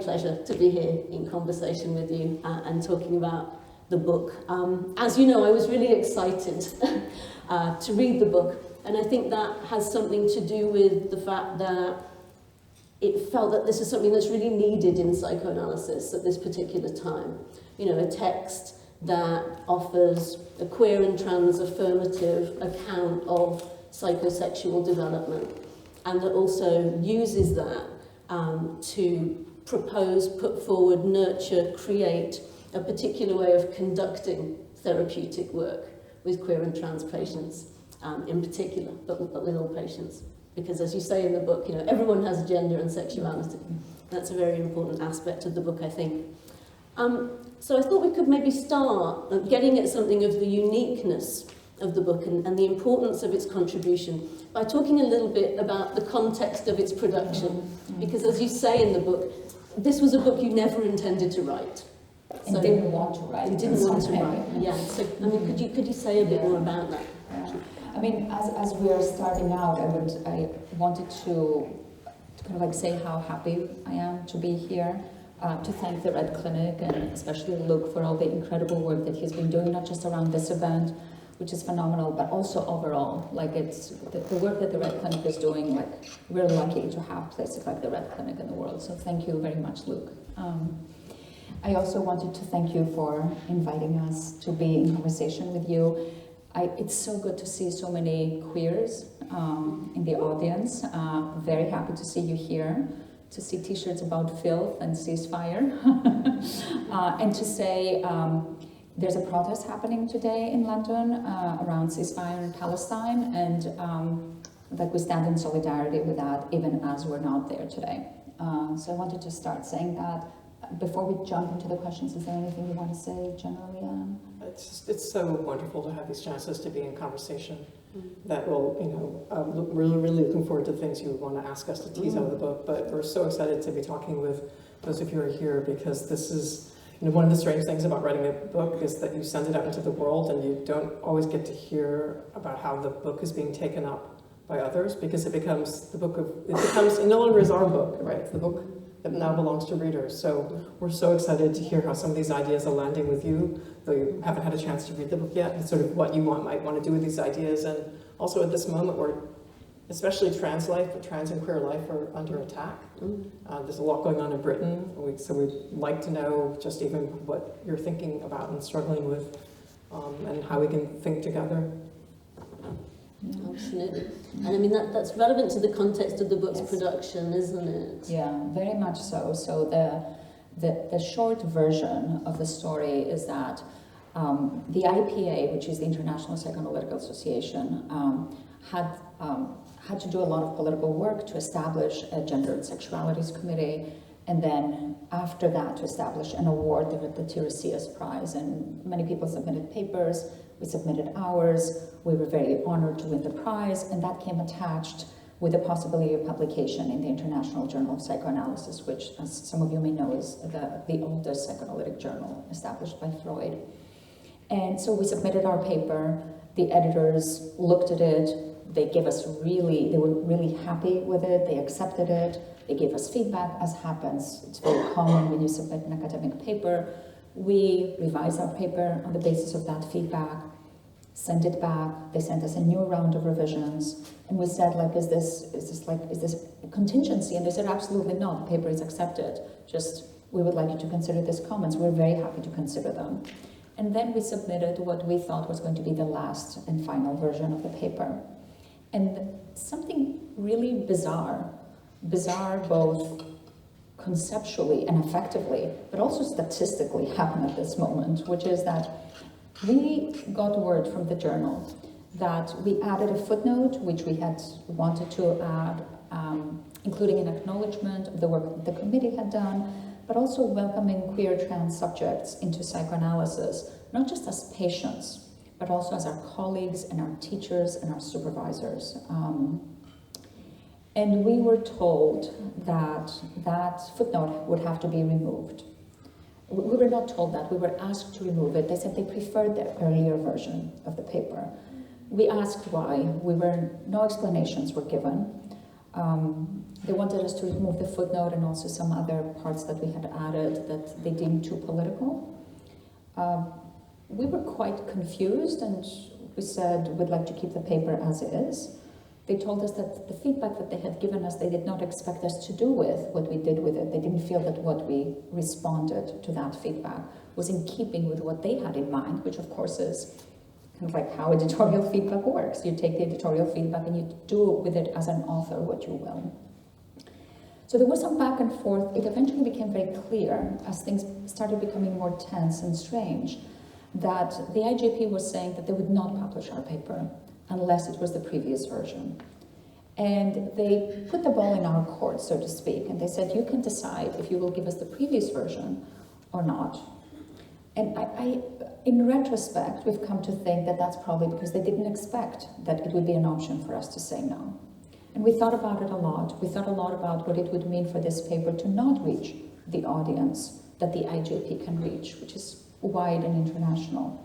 pleasure to be here in conversation with you and talking about the book. As you know, I was really excited to read the book, and I think that has something to do with the fact that it felt that this is something that's really needed in psychoanalysis at this particular time. You know, a text that offers a queer and trans affirmative account of psychosexual development, and that also uses that to propose, put forward, nurture, create a particular way of conducting therapeutic work with queer and trans patients in particular, but with all patients. Because as you say in the book, you know, everyone has gender and sexuality. That's a very important aspect of the book, I think. So I thought we could maybe start getting at something of the uniqueness of the book and the importance of its contribution by talking a little bit about the context of its production. Because as you say in the book, this was a book you never intended to write. And didn't want to write. You didn't want to write, yeah. So, I mean, could you say a bit more about that? Yeah. I mean, as we are starting out, I wanted to kind of like say how happy I am to be here, to thank the Red Clinic and especially Luke for all the incredible work that he's been doing, not just around this event, which is phenomenal, but also overall. Like, it's the work that the Red Clinic is doing, like, we're lucky to have places like the Red Clinic in the world. So thank you very much, Luke. I also wanted to thank you for inviting us to be in conversation with you. It's so good to see so many queers in the audience. Very happy to see you here, to see t-shirts about filth and ceasefire. And to say there's a protest happening today in London around ceasefire in Palestine, and that we stand in solidarity with that even as we're not there today. So I wanted to start saying that. Before we jump into the questions, is there anything you want to say generally, Anne? It's so wonderful to have these chances to be in conversation that will, you know, really looking forward to things you want to ask us to tease out of the book. But we're so excited to be talking with those of you who are here, because this is, you know, one of the strange things about writing a book is that you send it out into the world and you don't always get to hear about how the book is being taken up by others, because it becomes it no longer is our book, right? It's the book that now belongs to readers. So we're so excited to hear how some of these ideas are landing with you, though you haven't had a chance to read the book yet, and sort of what you might want to do with these ideas. And also at this moment where especially trans life, but trans and queer life are under attack. There's a lot going on in Britain, so we'd like to know just even what you're thinking about and struggling with, and how we can think together. Absolutely. And I mean, that's relevant to the context of the book's production, isn't it? Yeah, very much so. So the short version of the story is that the IPA, which is the International Psychoanalytical Association, had to do a lot of political work to establish a Gender and Sexualities Committee, and then after that to establish an award, the Tiresias Prize, and many people submitted papers. We submitted ours. We were very honored to win the prize, and that came attached with the possibility of publication in the International Journal of Psychoanalysis, which, as some of you may know, is the oldest psychoanalytic journal established by Freud. And so we submitted our paper. The editors looked at it. They were really happy with it. They accepted it. They gave us feedback, as happens. It's very common when you submit an academic paper. We revised our paper on the basis of that feedback, sent it back. They sent us a new round of revisions, and we said, like, is this a contingency? And they said, absolutely not. The paper is accepted. Just, we would like you to consider these comments. We're very happy to consider them. And then we submitted what we thought was going to be the last and final version of the paper. And something really bizarre both conceptually and effectively, but also statistically happened at this moment, which is that we got word from the journal that we added a footnote, which we had wanted to add, including an acknowledgement of the work that the committee had done, but also welcoming queer trans subjects into psychoanalysis, not just as patients, but also as our colleagues and our teachers and our supervisors. And we were told that that footnote would have to be removed. We were not told that, we were asked to remove it. They said they preferred the earlier version of the paper. We asked why. No explanations were given. They wanted us to remove the footnote and also some other parts that we had added that they deemed too political. We were quite confused, and we said we'd like to keep the paper as is. They told us that the feedback that they had given us, they did not expect us to do with what we did with it. They didn't feel that what we responded to that feedback was in keeping with what they had in mind, which of course is kind of like how editorial feedback works. You take the editorial feedback and you do with it as an author what you will. So there was some back and forth. It eventually became very clear, as things started becoming more tense and strange, that the IJP was saying that they would not publish our paper unless it was the previous version. And they put the ball in our court, so to speak, and they said, you can decide if you will give us the previous version or not. And I in retrospect, we've come to think that that's probably because they didn't expect that it would be an option for us to say no. And we thought about it a lot. We thought a lot about what it would mean for this paper to not reach the audience that the IJP can reach, which is wide and international.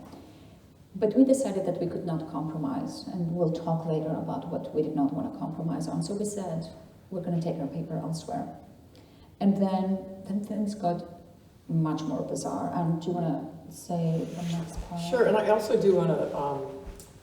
But we decided that we could not compromise, and we'll talk later about what we did not want to compromise on. So we said, we're going to take our paper elsewhere. And then things got much more bizarre. Do you want to say the next part? Sure, and I also do want to,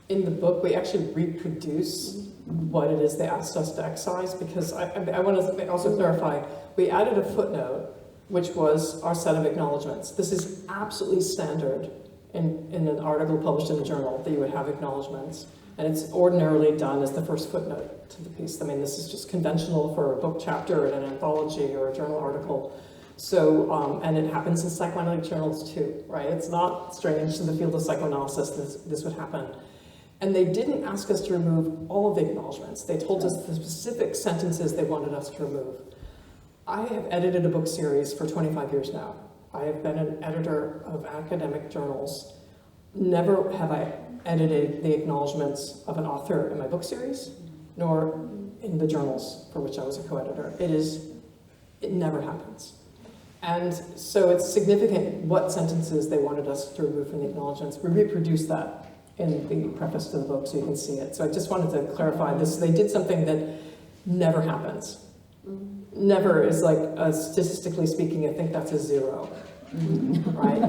in the book, we actually reproduce what it is they asked us to excise, because I want to also clarify, we added a footnote, which was our set of acknowledgments. This is absolutely standard in an article published in a journal, that you would have acknowledgments. And it's ordinarily done as the first footnote to the piece. I mean, this is just conventional for a book chapter in an anthology or a journal article. So, and it happens in psychoanalytic journals too, right? It's not strange to the field of psychoanalysis that this would happen. And they didn't ask us to remove all of the acknowledgments. They told us the specific sentences they wanted us to remove. I have edited a book series for 25 years now. I have been an editor of academic journals. Never have I edited the acknowledgments of an author in my book series, nor in the journals for which I was a co-editor. It never happens. And so it's significant what sentences they wanted us to remove from the acknowledgments. We reproduced that in the preface to the book so you can see it. So I just wanted to clarify this. They did something that never happens. Never is like, statistically speaking, I think that's a 0, right?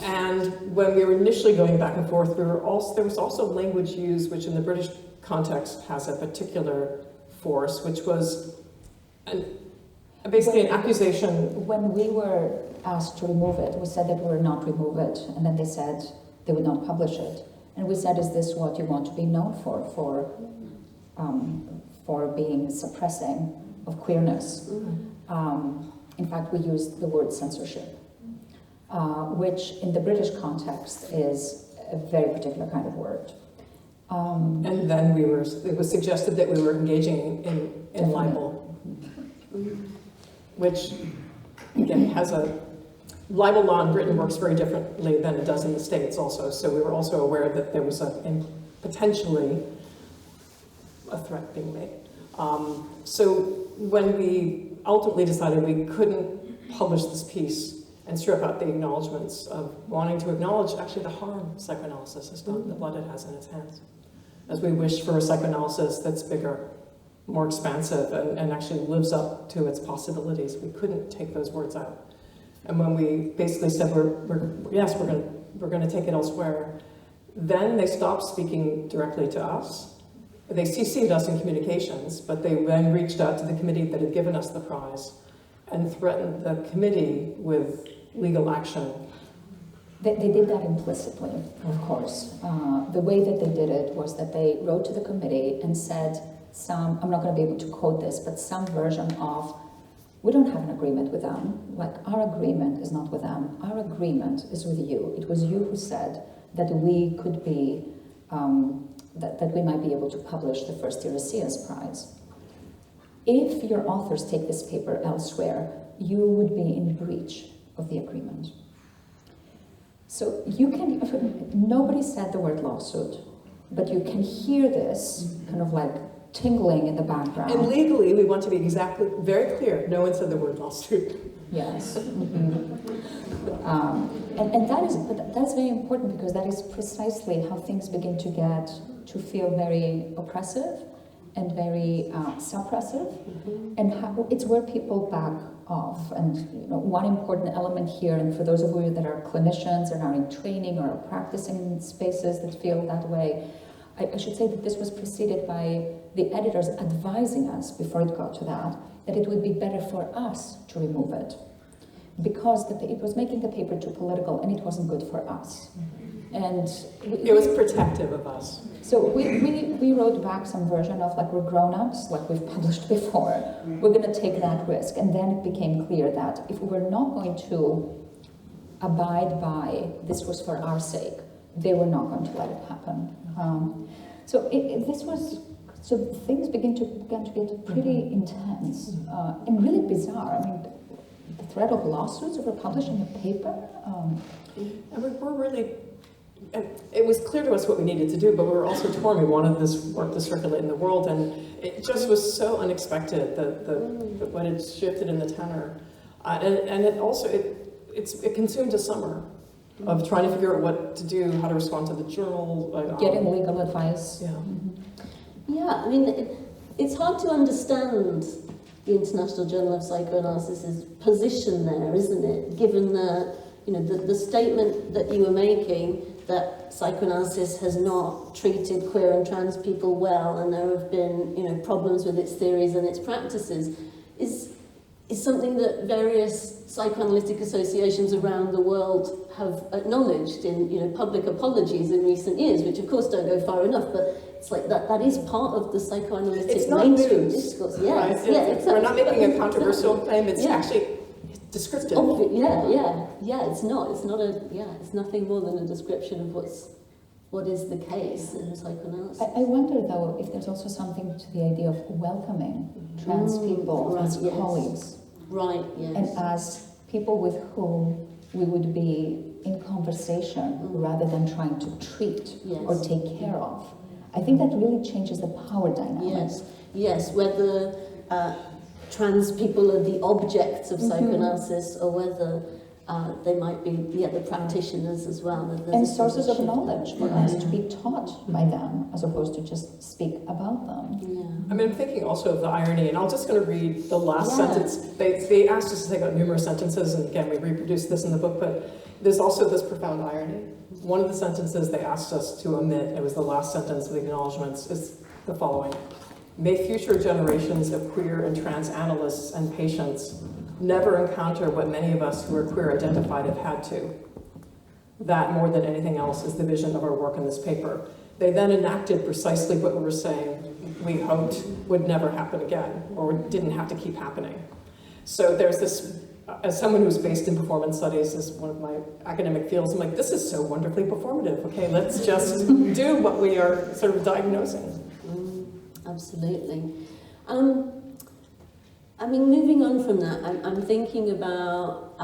And when we were initially going back and forth, there was also language used, which in the British context has a particular force, which was basically an accusation. When we were asked to remove it, we said that we would not remove it, and then they said they would not publish it. And we said, is this what you want to be known for being suppressing of queerness? In fact, we used the word censorship, which in the British context is a very particular kind of word. And then it was suggested that we were engaging in libel, which again has libel law in Britain works very differently than it does in the States also. So we were also aware that there was potentially a threat being made. So when we ultimately decided we couldn't publish this piece and strip out the acknowledgments of wanting to acknowledge actually the harm psychoanalysis has done, the blood it has in its hands, as we wish for a psychoanalysis that's bigger, more expansive, and actually lives up to its possibilities, we couldn't take those words out. And when we basically said, we're going to take it elsewhere, then they stopped speaking directly to us. They CC'd us in communications, but they then reached out to the committee that had given us the prize and threatened the committee with legal action. They did that implicitly, of course. The way that they did it was that they wrote to the committee and said I'm not going to be able to quote this, but some version of, we don't have an agreement with them. Like, our agreement is not with them. Our agreement is with you. It was you who said that we could be, that we might be able to publish the first Eurasias Prize. If your authors take this paper elsewhere, you would be in breach of the agreement. So nobody said the word lawsuit, but you can hear this kind of like tingling in the background. And legally, we want to be very clear. No one said the word lawsuit. Yes. And that's very important, because that is precisely how things begin to feel very oppressive and very suppressive, and how it's where people back off. And one important element here, and for those of you that are clinicians and are in training or are practicing in spaces that feel that way, I should say that this was preceded by the editors advising us, before it got to that it would be better for us to remove it, because it was making the paper too political and it wasn't good for us. And it was protective of us. So we wrote back some version of like, we're grown-ups, like we've published before. We're going to take that risk. And then it became clear that if we were not going to abide by this was for our sake, they were not going to let it happen. So things began to get pretty intense and really bizarre. I mean, the threat of lawsuits over publishing a paper. And we're really, it was clear to us what we needed to do, but we were also torn. We wanted this work to circulate in the world, and it just was so unexpected that when it shifted in the tenor. And it also, it consumed a summer of trying to figure out what to do, how to respond to the journal. Getting legal advice. Yeah. Yeah, I mean, it's hard to understand the International Journal of Psychoanalysis's position there, isn't it? Given the statement that you were making, that psychoanalysis has not treated queer and trans people well, and there have been problems with its theories and its practices, is something that various psychoanalytic associations around the world have acknowledged in public apologies in recent years, which of course don't go far enough, but it's like that is part of the psychoanalytic mainstream discourse. Right? Exactly. We're not making a controversial claim, it's actually descriptive. It's not. It's nothing more than a description of what is the case in psychoanalysis. I wonder though if there's also something to the idea of welcoming trans people as colleagues. Right, yes. And as people with whom we would be in conversation rather than trying to treat or take care of. I think that really changes the power dynamics. Yes, whether trans people are the objects of psychoanalysis or whether they might be the practitioners as well. And sources of knowledge for us to be taught by them as opposed to just speak about them. Yeah. I mean, I'm thinking also of the irony, and I'm just going to read the last sentence. They asked us to take out numerous sentences, and again, we reproduced this in the book, but there's also this profound irony. One of the sentences they asked us to omit, it was the last sentence of the acknowledgments, is the following. May future generations of queer and trans analysts and patients never encounter what many of us who are queer identified have had to. That, more than anything else, is the vision of our work in this paper. They then enacted precisely what we were saying we hoped would never happen again, or didn't have to keep happening. So there's this, as someone who's based in performance studies, is one of my academic fields, I'm like, this is so wonderfully performative. Okay, let's just do what we are sort of diagnosing. Absolutely. I mean, moving on from that, I'm thinking about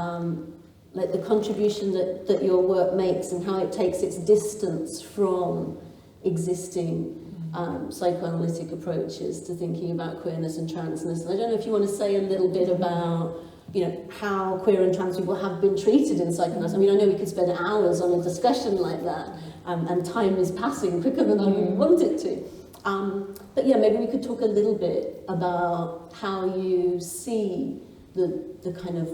like the contribution that your work makes and how it takes its distance from existing psychoanalytic approaches to thinking about queerness and transness. And I don't know if you want to say a little bit about how queer and trans people have been treated in psychoanalysis. I mean, I know we could spend hours on a discussion like that, and time is passing quicker than I would want it to. But yeah, maybe we could talk a little bit about how you see the kind of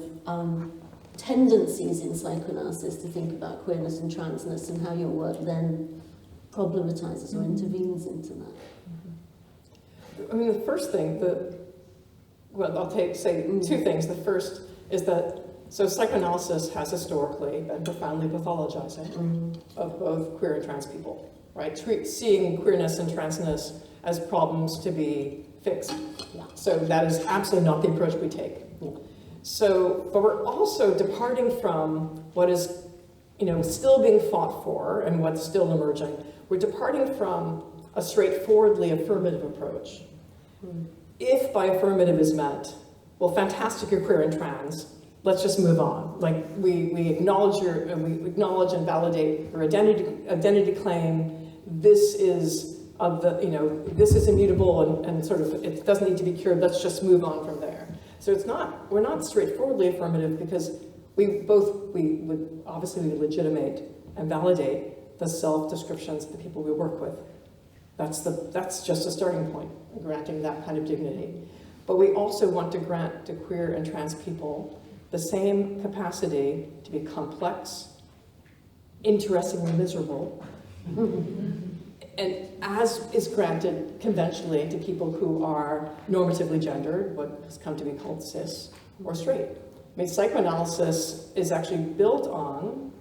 tendencies in psychoanalysis to think about queerness and transness, and how your work then problematizes or intervenes into that. I mean, the first thing I'll say two things. The first is that, so psychoanalysis has historically been profoundly pathologizing of both queer and trans people, right? Seeing queerness and transness as problems to be fixed. Yeah. So that is absolutely not the approach we take. Yeah. So, but we're also departing from what is, still being fought for and what's still emerging. We're departing from a straightforwardly affirmative approach. If by affirmative is meant, well, fantastic, you're queer and trans, let's just move on. Like we acknowledge and validate your identity claim. This is this is immutable and sort of it doesn't need to be cured. Let's just move on from there. So we're not straightforwardly affirmative because we would obviously legitimate and validate the self-descriptions of the people we work with. That's just a starting point, granting that kind of dignity. But we also want to grant to queer and trans people the same capacity to be complex, interesting and miserable, and as is granted conventionally to people who are normatively gendered, what has come to be called cis or straight. I mean, psychoanalysis is actually built on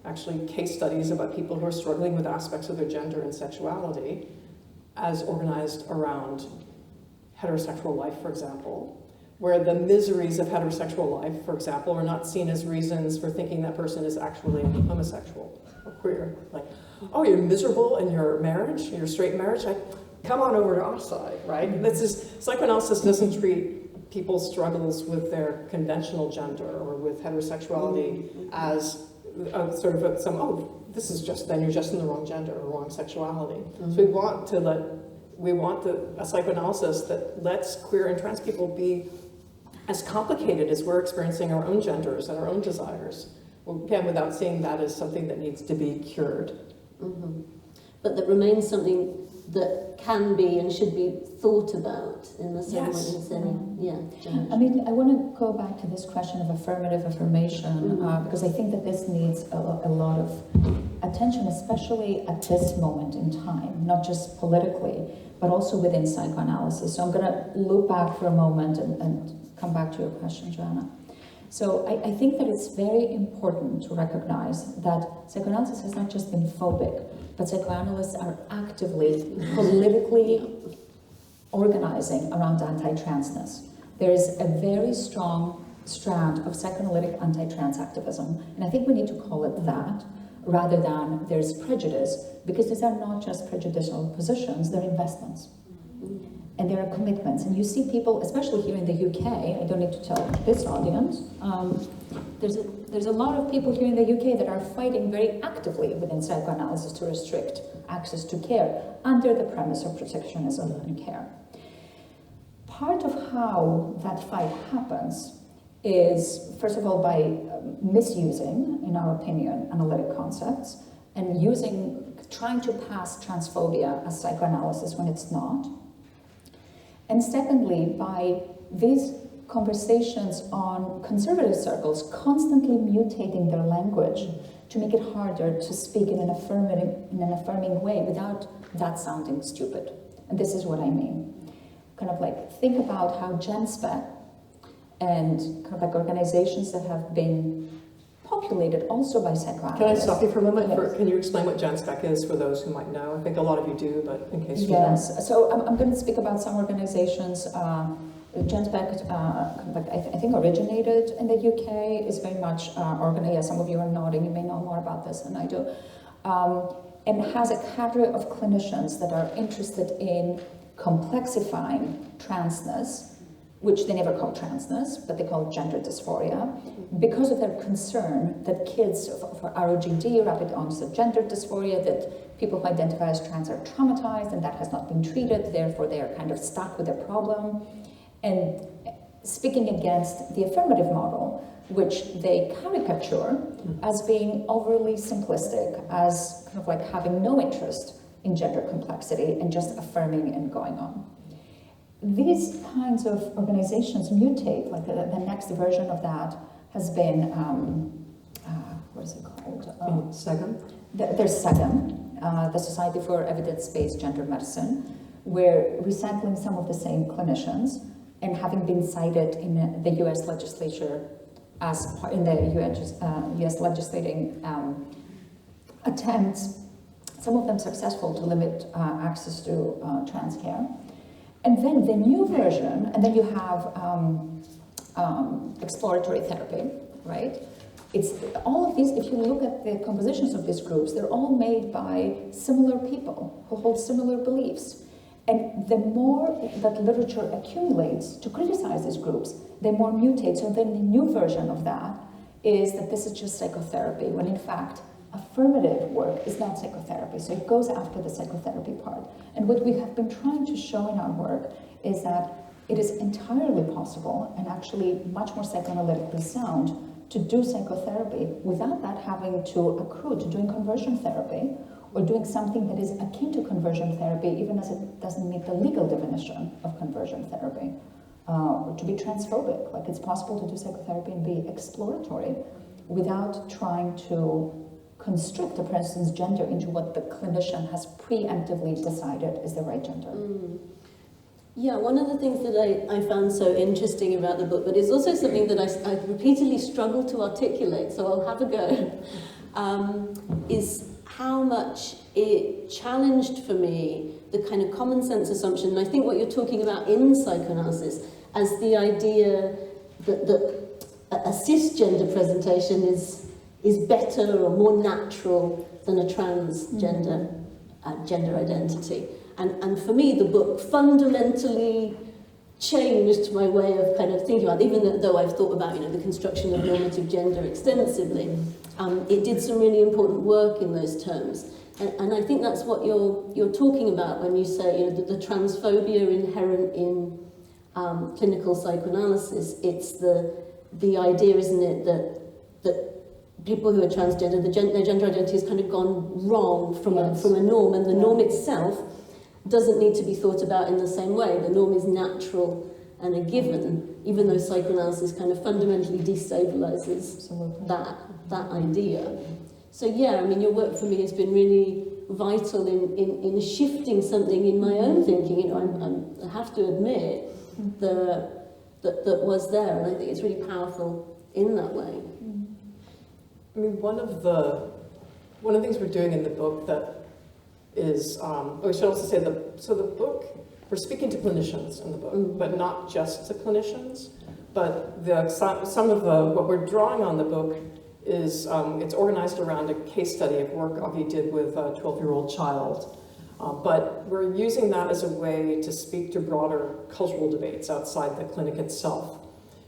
case studies about people who are struggling with aspects of their gender and sexuality as organized around heterosexual life, for example, where the miseries of heterosexual life, for example, are not seen as reasons for thinking that person is actually homosexual or queer. Like, oh, you're miserable in your marriage, your straight marriage? Come on over to our side, right? This is, psychoanalysis doesn't treat people's struggles with their conventional gender or with heterosexuality as this is just, then you're just in the wrong gender or wrong sexuality. So we want a psychoanalysis that lets queer and trans people be as complicated as we're experiencing our own genders and our own desires. Again, without seeing that as something that needs to be cured. But that remains something that can be and should be thought about in the same way as any, I mean, I want to go back to this question of affirmative affirmation, because I think that this needs a lot of attention, especially at this moment in time, not just politically, but also within psychoanalysis. So I'm going to loop back for a moment and come back to your question, Joanna. So I think that it's very important to recognize that psychoanalysis has not just been phobic, but psychoanalysts are actively, politically organizing around anti-transness. There is a very strong strand of psychoanalytic anti-trans activism, and I think we need to call it that, rather than there's prejudice, because these are not just prejudicial positions, they're investments. And there are commitments, and you see people, especially here in the UK, I don't need to tell this audience, there's a lot of people here in the UK that are fighting very actively within psychoanalysis to restrict access to care under the premise of protectionism and care. Part of how that fight happens is, first of all, by misusing, in our opinion, analytic concepts, and trying to pass transphobia as psychoanalysis when it's not. And secondly, by these conversations on conservative circles constantly mutating their language to make it harder to speak in an affirming way without that sounding stupid. And this is what I mean. Kind of like, think about how GenSpec and kind of like organizations that have been populated also by psychoanalysts. Can I stop you for a moment? Yes. Can you explain what GenSpec is for those who might know? I think a lot of you do, but in case you don't. Yes, so I'm going to speak about some organizations. GenSpec, I think, originated in the UK, is very much organized. Yeah, some of you are nodding, you may know more about this than I do. And has a cadre of clinicians that are interested in complexifying transness, which they never call transness, but they call gender dysphoria, because of their concern that kids for ROGD, rapid onset gender dysphoria, that people who identify as trans are traumatized and that has not been treated, therefore they are kind of stuck with a problem. And speaking against the affirmative model, which they caricature as being overly simplistic, as kind of like having no interest in gender complexity and just affirming and going on. These kinds of organizations mutate, like the next version of that has been, what is it called? SEGM? There's SEGM, the Society for Evidence-Based Gender Medicine, where recycling some of the same clinicians and having been cited in the US legislature as part in the US legislating attempts, some of them successful, to limit access to trans care. And then the new version, and then you have exploratory therapy, right? It's all of these, if you look at the compositions of these groups, they're all made by similar people who hold similar beliefs. And the more that literature accumulates to criticize these groups, the more mutate. So then the new version of that is that this is just psychotherapy, when in fact, affirmative work is not psychotherapy. So it goes after the psychotherapy part. And what we have been trying to show in our work is that it is entirely possible and actually much more psychoanalytically sound to do psychotherapy without that having to accrue to doing conversion therapy or doing something that is akin to conversion therapy, even as it doesn't meet the legal definition of conversion therapy. Or to be transphobic, like it's possible to do psychotherapy and be exploratory without trying to constrict a person's gender into what the clinician has preemptively decided is the right gender. Yeah, one of the things that I found so interesting about the book, but it's also something that I repeatedly struggle to articulate, so I'll have a go, is how much it challenged for me the kind of common sense assumption, and I think what you're talking about in psychoanalysis, as the idea that a cisgender presentation is better or more natural than a transgender gender identity. And for me, the book fundamentally changed my way of kind of thinking about it, even though I've thought about, the construction of normative gender extensively. It did some really important work in those terms. And I think that's what you're talking about when you say, the transphobia inherent in clinical psychoanalysis. It's the idea, isn't it, that people who are transgender, their gender identity has kind of gone wrong from a norm, and the norm itself doesn't need to be thought about in the same way. The norm is natural and a given, even though psychoanalysis kind of fundamentally destabilizes that idea. So yeah, your work for me has been really vital in shifting something in my own thinking. I have to admit that was there, and I think it's really powerful in that way. One of the things we're doing in the book that is, we should also say the book, we're speaking to clinicians in the book, but not just to clinicians, but some of what we're drawing on the book is, it's organized around a case study of work Avgi did with a 12-year-old child. But we're using that as a way to speak to broader cultural debates outside the clinic itself.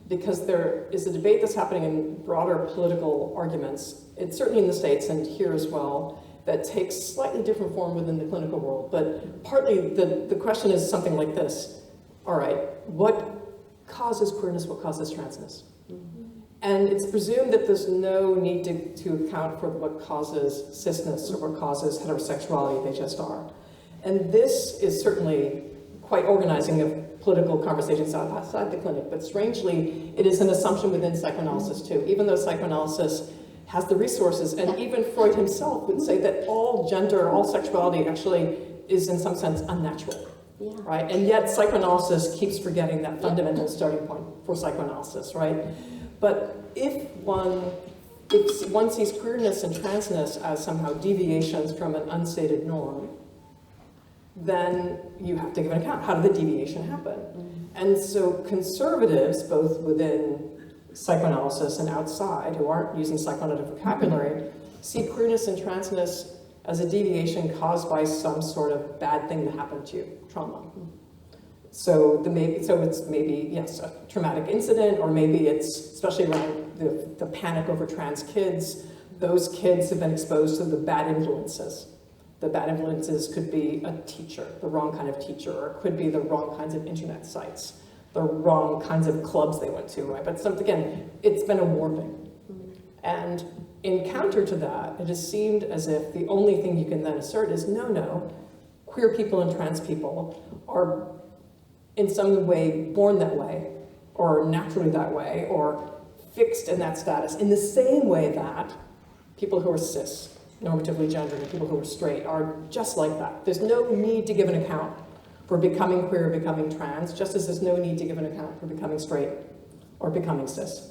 Because there is a debate that's happening in broader political arguments, it's certainly in the States and here as well, that takes slightly different form within the clinical world. But partly the question is something like this. All right, what causes queerness, what causes transness? And it's presumed that there's no need to account for what causes cisness or what causes heterosexuality, they just are. And this is certainly quite organizing of political conversations outside the clinic, but strangely, it is an assumption within psychoanalysis too, even though psychoanalysis has the resources, and even Freud himself would say that all gender, all sexuality actually is in some sense unnatural, right? And yet psychoanalysis keeps forgetting that fundamental starting point for psychoanalysis, right? But if one sees queerness and transness as somehow deviations from an unstated norm, then you have to give an account. How did the deviation happen? And so conservatives, both within psychoanalysis and outside, who aren't using psychoanalytic vocabulary, see queerness and transness as a deviation caused by some sort of bad thing that happened to you, trauma. So it's maybe, yes, a traumatic incident, or maybe it's, especially around the panic over trans kids, those kids have been exposed to the bad influences. The bad influences could be a teacher, the wrong kind of teacher, or it could be the wrong kinds of internet sites, the wrong kinds of clubs they went to, right? But again, it's been a warping. And in counter to that, it has seemed as if the only thing you can then assert is, no, queer people and trans people are in some way born that way, or naturally that way, or fixed in that status, in the same way that people who are cis, normatively gendered, and people who are straight are just like that. There's no need to give an account for becoming queer or becoming trans, just as there's no need to give an account for becoming straight or becoming cis.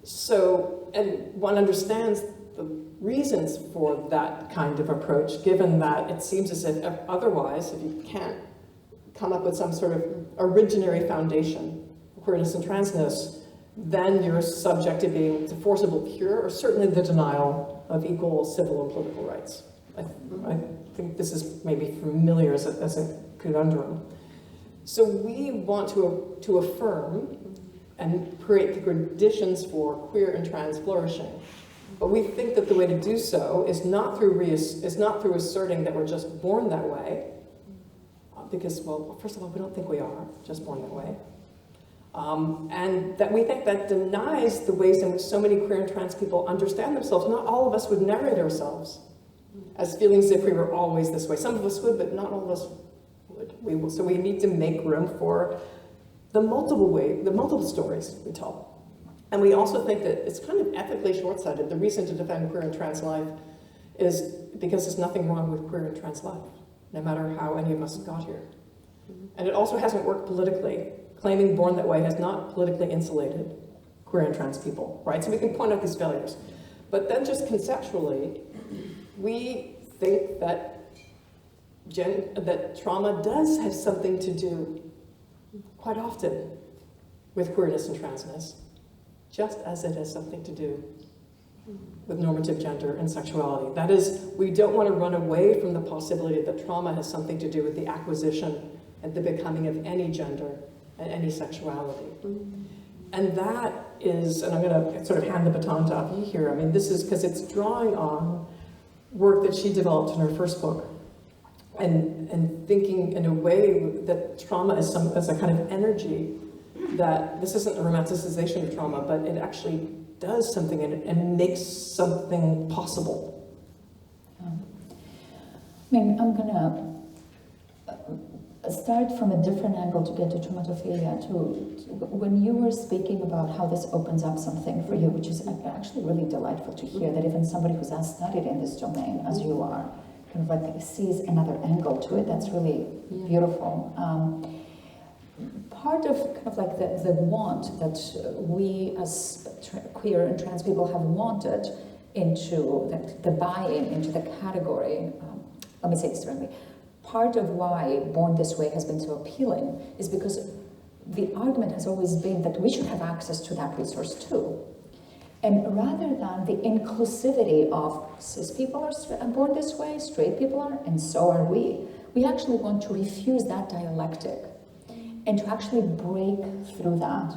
So, and one understands the reasons for that kind of approach, given that it seems as if otherwise, if you can't come up with some sort of originary foundation for queerness and transness, then you're subject to forcible cure, or certainly the denial of equal civil and political rights. I think this is maybe familiar as a conundrum. So we want to affirm and create the conditions for queer and trans flourishing. But we think that the way to do so is not through asserting that we're just born that way, because, well, first of all, we don't think we are just born that way. And that we think that denies the ways in which so many queer and trans people understand themselves. Not all of us would narrate ourselves as feelings if we were always this way. Some of us would, but not all of us would. So we need to make room for the multiple stories we tell. And we also think that it's kind of ethically short-sighted. The reason to defend queer and trans life is because there's nothing wrong with queer and trans life, no matter how any of us got here. And it also hasn't worked politically. Claiming Born That Way has not politically insulated queer and trans people, right? So we can point out these failures. But then just conceptually, we think that that trauma does have something to do, quite often, with queerness and transness, just as it has something to do with normative gender and sexuality. That is, we don't want to run away from the possibility that trauma has something to do with the acquisition and the becoming of any gender and any sexuality. And that is, and I'm going to sort of hand the baton to Avgi here. I mean, this is because it's drawing on work that she developed in her first book, and thinking in a way that trauma is a kind of energy, that this isn't a romanticization of trauma, but it actually does something and makes something possible. I mean, I'm going to start from a different angle to get to Traumatophilia. When you were speaking about how this opens up something for you, which is actually really delightful to hear, that even somebody who's as studied in this domain as you are, kind of like sees another angle to it. That's really beautiful. Part of kind of like the want that we as queer and trans people have wanted into the buy-in into the category, let me say this differently. Part of why Born This Way has been so appealing is because the argument has always been that we should have access to that resource too. And rather than the inclusivity of cis people are born this way, straight people are, and so are we actually want to refuse that dialectic and to actually break through that,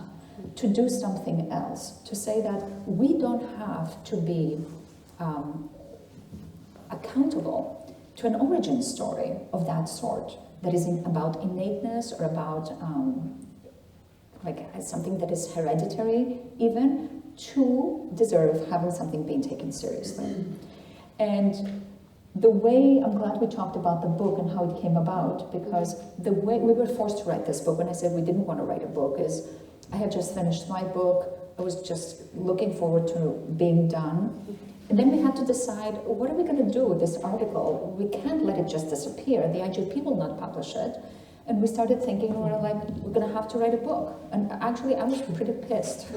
to do something else, to say that we don't have to be accountable to an origin story of that sort that is about innateness or about like something that is hereditary even, to deserve having something being taken seriously. And the way, I'm glad we talked about the book and how it came about, because the way we were forced to write this book, when I said we didn't want to write a book, is I had just finished my book, I was just looking forward to being done. And then we had to decide, what are we going to do with this article? We can't let it just disappear. The IGP will not publish it. And we started thinking, we're going to have to write a book. And actually, I was pretty pissed.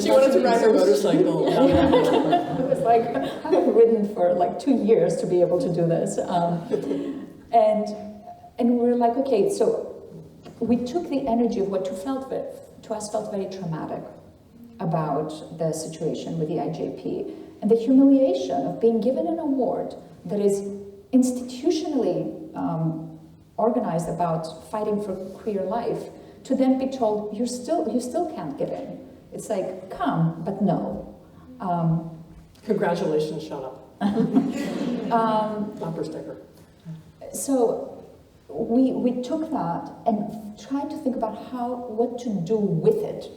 She wanted to ride her motorcycle. It was like, I have ridden for like 2 years to be able to do this. And we were like, okay, so we took the energy of what to us felt very traumatic about the situation with the IJP and the humiliation of being given an award that is institutionally organized about fighting for queer life, to then be told you still can't get in. It's like, come, but no. Congratulations, shut up. Bumper sticker. So we took that and tried to think about what to do with it,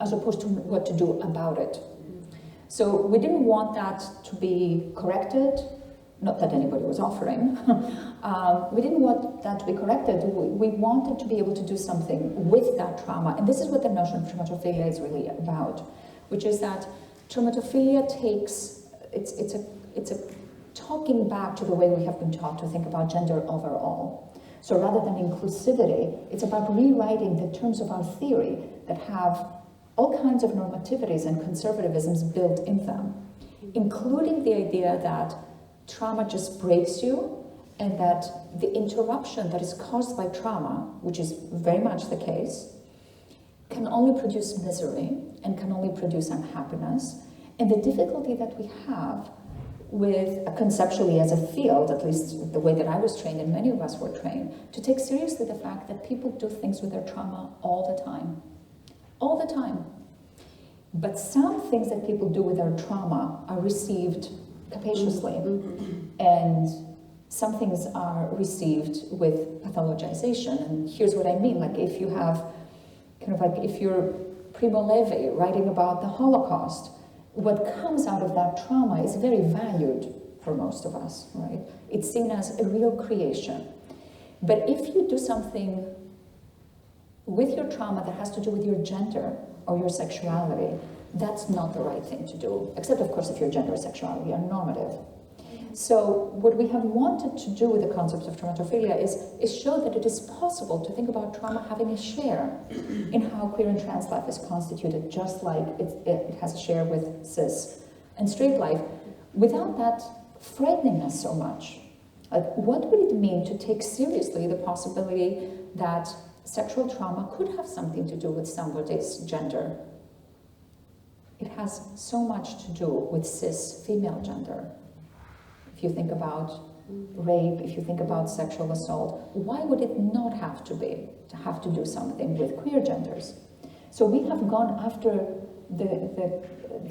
as opposed to what to do about it. So we didn't want that to be corrected. Not that anybody was offering. We didn't want that to be corrected. We wanted to be able to do something with that trauma. And this is what the notion of traumatophilia is really about, which is that traumatophilia it's a talking back to the way we have been taught to think about gender overall. So rather than inclusivity, it's about rewriting the terms of our theory that have all kinds of normativities and conservatisms built in them, including the idea that trauma just breaks you, and that the interruption that is caused by trauma, which is very much the case, can only produce misery and can only produce unhappiness. And the difficulty that we have with, conceptually as a field, at least the way that I was trained and many of us were trained, to take seriously the fact that people do things with their trauma all the time. All the time. But some things that people do with their trauma are received capaciously, and some things are received with pathologization. And here's what I mean, like if you're Primo Levi writing about the Holocaust, what comes out of that trauma is very valued for most of us, right? It's seen as a real creation. But if you do something with your trauma that has to do with your gender or your sexuality, that's not the right thing to do, except of course if your gender or sexuality are normative. So what we have wanted to do with the concept of traumatophilia is show that it is possible to think about trauma having a share in how queer and trans life is constituted, just like it has a share with cis and straight life, without that frightening us so much. Like, what would it mean to take seriously the possibility that sexual trauma could have something to do with somebody's gender? It has so much to do with cis female gender. If you think about rape, if you think about sexual assault, why would it not have to do something with queer genders? So we have gone after the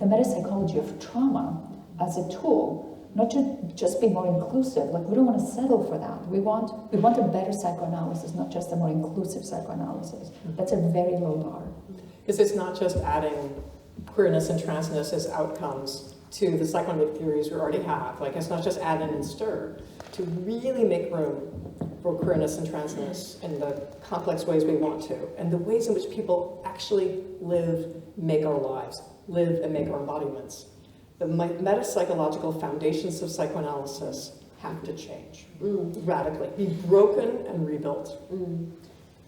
metapsychology of trauma as a tool, not to just be more inclusive. Like, we don't want to settle for that. We want a better psychoanalysis, not just a more inclusive psychoanalysis. That's a very low bar. Because it's not just adding queerness and transness as outcomes to the psychoanalytic theories we already have. Like, it's not just add in and stir. To really make room for queerness and transness in the complex ways we want to, and the ways in which people actually live, make our lives, live and make our embodiments. The metapsychological foundations of psychoanalysis have to change radically, be broken and rebuilt.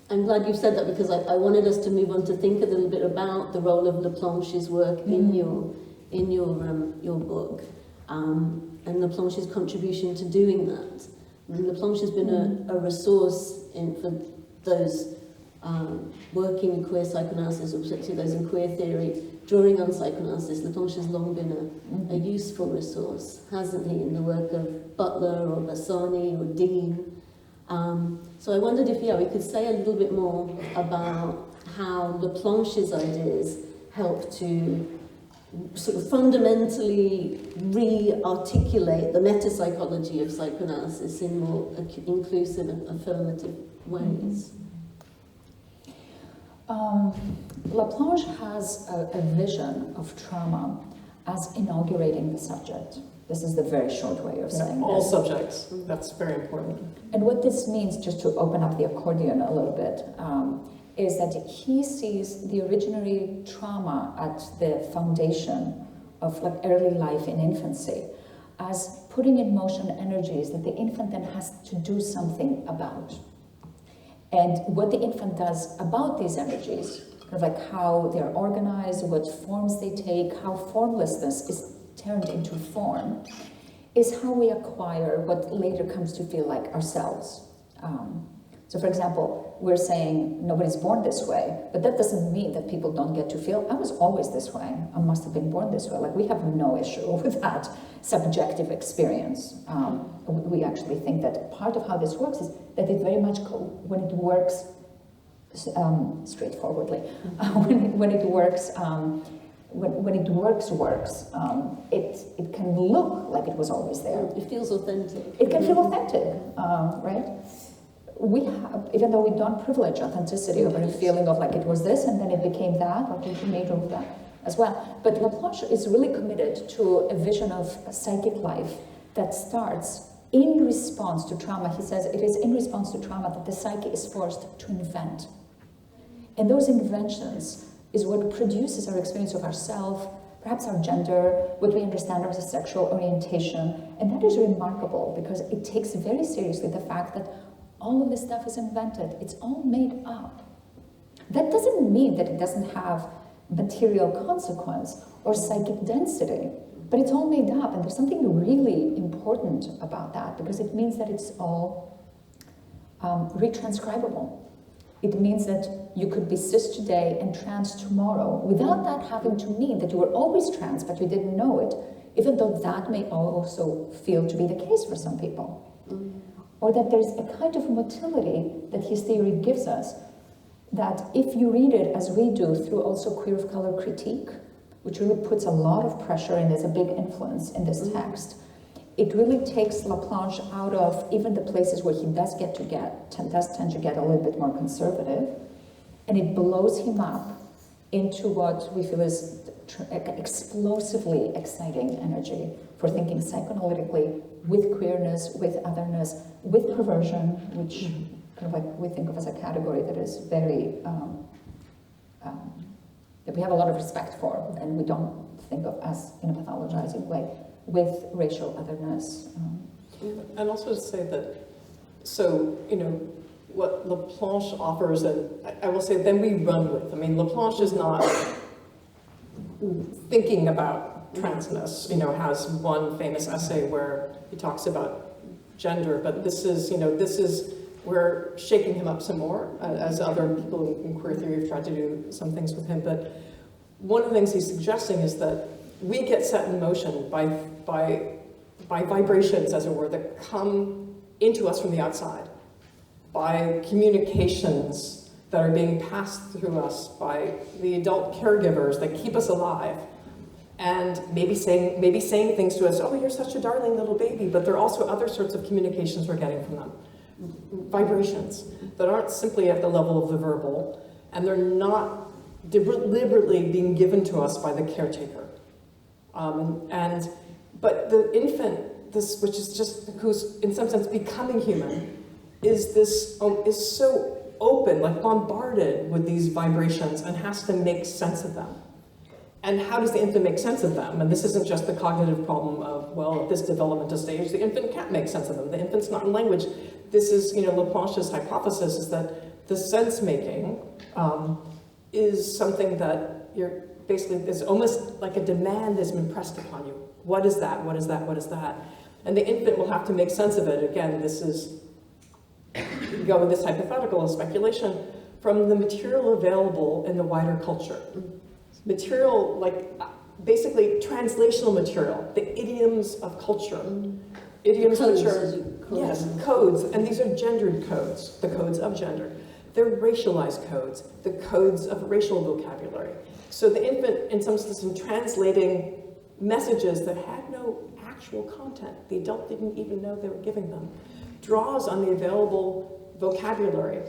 I'm glad you said that, because I wanted us to move on to think a little bit about the role of Laplanche's work in your book, and Laplanche's contribution to doing that. And Laplanche has been a resource for those working in queer psychoanalysis, or particularly those in queer theory, drawing on psychoanalysis. Laplanche has long been a useful resource, hasn't he, in the work of Butler or Bassani or Dean. So I wondered if we could say a little bit more about how Laplanche's ideas help to sort of fundamentally re-articulate the meta-psychology of psychoanalysis in more inclusive and affirmative ways. Laplanche has a vision of trauma as inaugurating the subject. This is the very short way of saying all this. subjects. That's very important. And what this means, just to open up the accordion a little bit, is that he sees the originary trauma at the foundation of like early life in infancy as putting in motion energies that the infant then has to do something about. And what the infant does about these energies, kind of like how they're organized, what forms they take, how formlessness is turned into form, is how we acquire what later comes to feel like ourselves. So for example, we're saying nobody's born this way, but that doesn't mean that people don't get to feel, I was always this way, I must have been born this way. Like, we have no issue with that subjective experience. We actually think that part of how this works is that it very much, when it works straightforwardly, when it works, it can look like it was always there. It feels authentic. It can feel authentic, right? We have, even though we don't privilege authenticity over a feeling of like it was this and then it became that, like we made of that as well. But Laplanche is really committed to a vision of a psychic life that starts in response to trauma. He says it is in response to trauma that the psyche is forced to invent. And those inventions is what produces our experience of ourself, perhaps our gender, what we understand as a sexual orientation. And that is remarkable because it takes very seriously the fact that all of this stuff is invented. It's all made up. That doesn't mean that it doesn't have material consequence or psychic density, but it's all made up, and there's something really important about that because it means that it's all retranscribable. It means that you could be cis today and trans tomorrow without that having to mean that you were always trans but you didn't know it, even though that may also feel to be the case for some people. Or that there's a kind of motility that his theory gives us, that if you read it as we do through also queer of color critique, which really puts a lot of pressure and is a big influence in this text, it really takes Laplanche out of even the places where he does tend to get a little bit more conservative, and it blows him up into what we feel is explosively exciting energy for thinking psychoanalytically with queerness, with otherness, with perversion, which kind of like we think of as a category that is very, that we have a lot of respect for, and we don't think of as in a pathologizing way, with racial otherness. And also to say that, so, you know, what Laplanche offers, and I will say, then we run with. I mean, Laplanche is not thinking about transness, you know, has one famous essay where he talks about gender, but this is, you know, we're shaking him up some more, as other people in queer theory have tried to do some things with him. But one of the things he's suggesting is that we get set in motion by vibrations, as it were, that come into us from the outside, by communications that are being passed through us by the adult caregivers that keep us alive, and maybe saying things to us, oh, you're such a darling little baby, but there are also other sorts of communications we're getting from them. Vibrations that aren't simply at the level of the verbal, and they're not deliberately being given to us by the caretaker. But the infant, which is just, who's in some sense becoming human, is so open, like bombarded with these vibrations, and has to make sense of them. And how does the infant make sense of them? And this isn't just the cognitive problem of, well, at this developmental stage, the infant can't make sense of them. The infant's not in language. This is, you know, Laplanche's hypothesis is that the sense making is something that you're basically, is almost like a demand that's been pressed upon you. What is that? What is that? What is that? And the infant will have to make sense of it. Again, this is, you go with this hypothetical of speculation, from the material available in the wider culture. Material, like basically translational material, the idioms of culture. Idioms codes, which are, yes, codes, and these are gendered codes, the codes of gender. They're racialized codes, the codes of racial vocabulary. So the infant, in some sense, in translating messages that had no actual content, the adult didn't even know they were giving them, draws on the available vocabulary.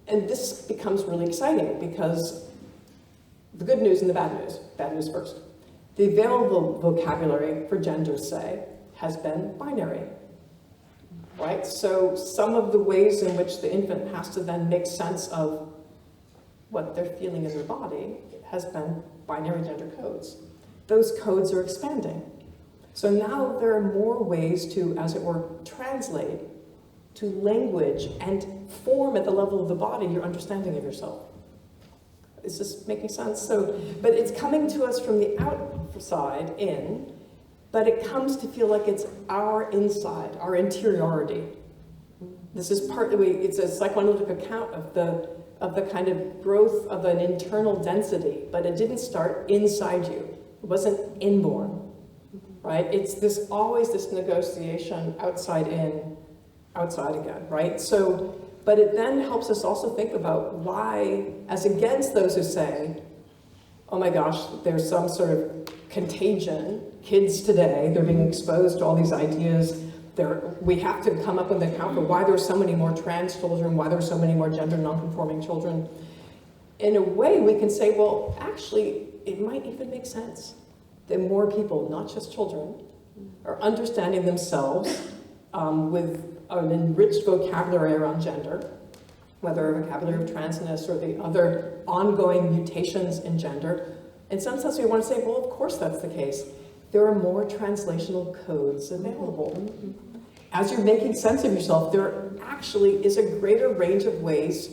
And this becomes really exciting because the good news and the bad news first. The available vocabulary for gender, say, has been binary, right? So some of the ways in which the infant has to then make sense of what they're feeling in their body has been binary gender codes. Those codes are expanding. So now there are more ways to, as it were, translate to language and form at the level of the body your understanding of yourself. Is this making sense? So, but it's coming to us from the outside in, but it comes to feel like it's our inside, our interiority. This is partly, it's a psychoanalytic account of the kind of growth of an internal density, but it didn't start inside you. It wasn't inborn, right? It's always this negotiation outside in, outside again, right? So, but it then helps us also think about why, as against those who say, oh my gosh, there's some sort of contagion. Kids today, they're being exposed to all these ideas. We have to come up with an account for why there's so many more trans children, why there's so many more gender nonconforming children. In a way, we can say, well, actually, it might even make sense that more people, not just children, are understanding themselves with an enriched vocabulary around gender, whether a vocabulary of transness or the other ongoing mutations in gender. In some sense, we want to say, well, of course that's the case. There are more translational codes available. As you're making sense of yourself, there actually is a greater range of ways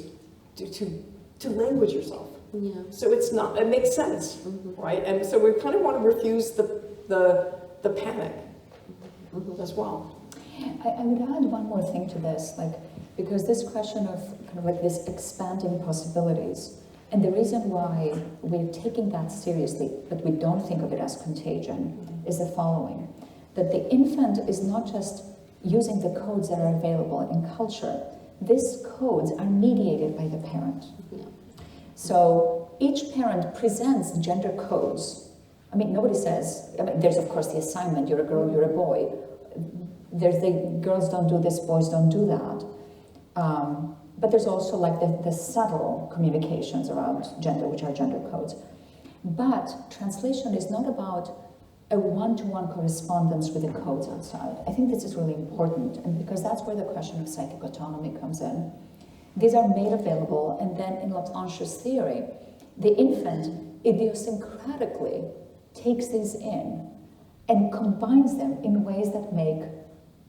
to language yourself. Yeah. So it's not, it makes sense, right? And so we kind of want to refuse the panic as well. I would add one more thing to this, because this question of kind of like this expanding possibilities, and the reason why we're taking that seriously, but we don't think of it as contagion, is the following: that the infant is not just using the codes that are available in culture. These codes are mediated by the parent. Yeah. So each parent presents gender codes. I mean, nobody says, there's of course the assignment, you're a girl, you're a boy. There's the girls don't do this, boys don't do that. But there's also like the subtle communications around gender, which are gender codes. But translation is not about a one-to-one correspondence with the codes outside. I think this is really important, and because that's where the question of psychic autonomy comes in. These are made available, and then in Laplanche's theory, the infant idiosyncratically takes these in and combines them in ways that make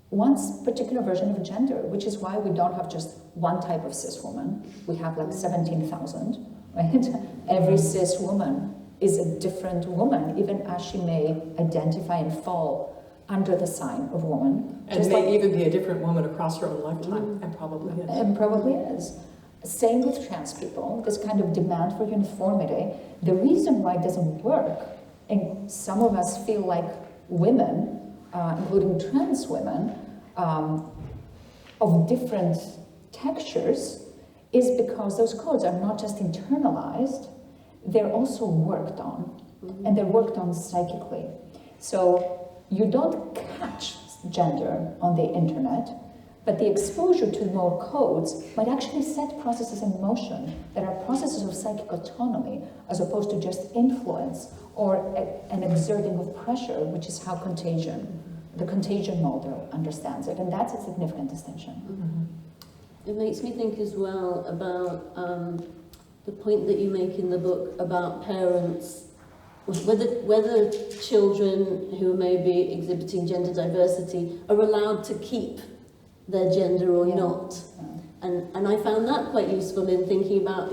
one particular version of gender, which is why we don't have just one type of cis woman. We have like 17,000, right? Every cis woman is a different woman, even as she may identify and fall under the sign of woman. And just may even be a different woman across her own lifetime, and probably is. And probably is. Same with trans people, this kind of demand for uniformity. The reason why it doesn't work, and some of us feel like women, including trans women, of different textures, is because those codes are not just internalized, they're also worked on, and they're worked on psychically. So you don't catch gender on the internet, but the exposure to more codes might actually set processes in motion that are processes of psychic autonomy, as opposed to just influence or an exerting of pressure, which is how the contagion model understands it, and that's a significant distinction. It makes me think as well about the point that you make in the book about parents, whether children who may be exhibiting gender diversity are allowed to keep their gender or not. And I found that quite useful in thinking about,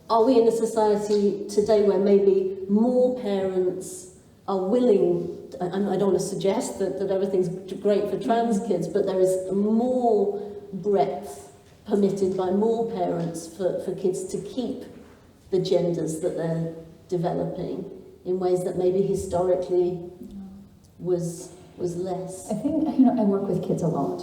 are we in a society today where maybe more parents are willing, and I don't want to suggest that everything's great for trans kids, but there is more breadth permitted by more parents for kids to keep the genders that they're developing in ways that maybe historically was less. I think, I work with kids a lot,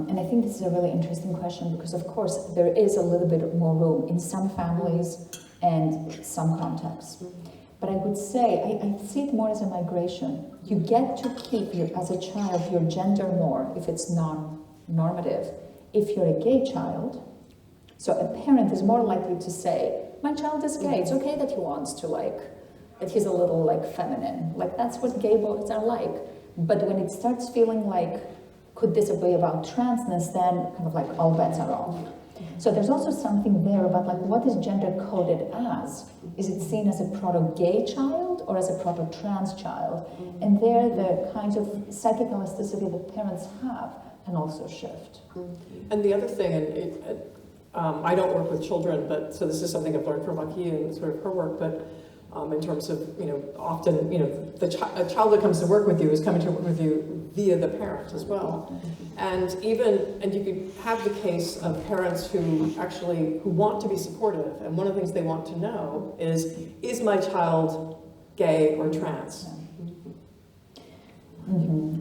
and I think this is a really interesting question because, of course, there is a little bit more room in some families and some contexts. But I would say, I see it more as a migration. You get to keep, as a child, your gender more if it's non-normative. If you're a gay child, so a parent is more likely to say, my child is gay, it's okay that he wants to that he's a little feminine. That's what gay boys are like. But when it starts feeling like, could this be about transness, then kind of all bets are off. So there's also something there about what is gender coded as? Is it seen as a proto-gay child or as a proto-trans child? And there the kinds of psychic elasticity that parents have can also shift. And the other thing, and I don't work with children, but so this is something I've learned from Avgi and sort of her work, but in terms of, often, a child that comes to work with you is coming to work with you via the parent as well. And you could have the case of parents who want to be supportive, and one of the things they want to know is my child gay or trans?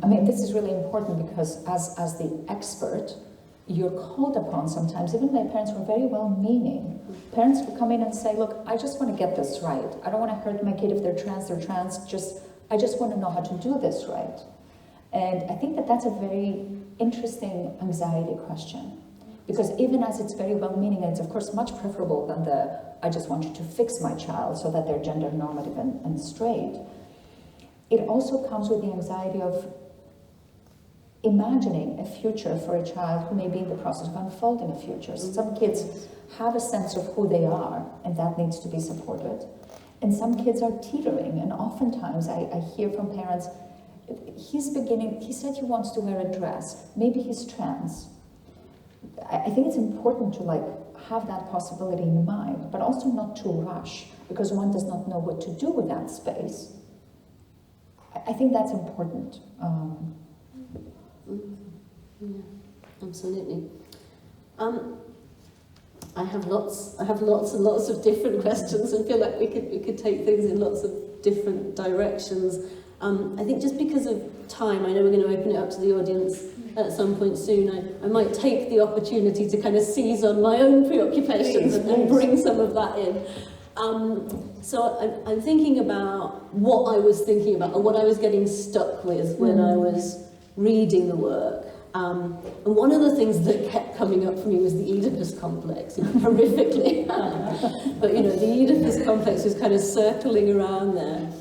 I mean, this is really important because as the expert, you're called upon sometimes, even my parents were very well-meaning. Parents would come in and say, look, I just want to get this right. I don't want to hurt my kid if they're trans, I just want to know how to do this right. And I think that that's a very interesting anxiety question. Because even as it's very well-meaning, and it's of course much preferable than I just want you to fix my child so that they're gender normative and straight, it also comes with the anxiety of imagining a future for a child who may be in the process of unfolding a future. So some kids have a sense of who they are, and that needs to be supported. And some kids are teetering, and oftentimes I hear from parents, he said he wants to wear a dress, maybe he's trans. I think it's important to have that possibility in mind, but also not to rush, because one does not know what to do with that space. I think that's important. Yeah, absolutely. I have lots and lots of different questions, and feel like we could take things in lots of different directions. I think just because of time, I know we're going to open it up to the audience at some point soon. I might take the opportunity to kind of seize on my own preoccupations and bring some of that in. So I'm thinking about what I was thinking about, or what I was getting stuck with when I was reading the work. And one of the things that kept coming up for me was the Oedipus complex, horrifically. But the Oedipus complex was kind of circling around there.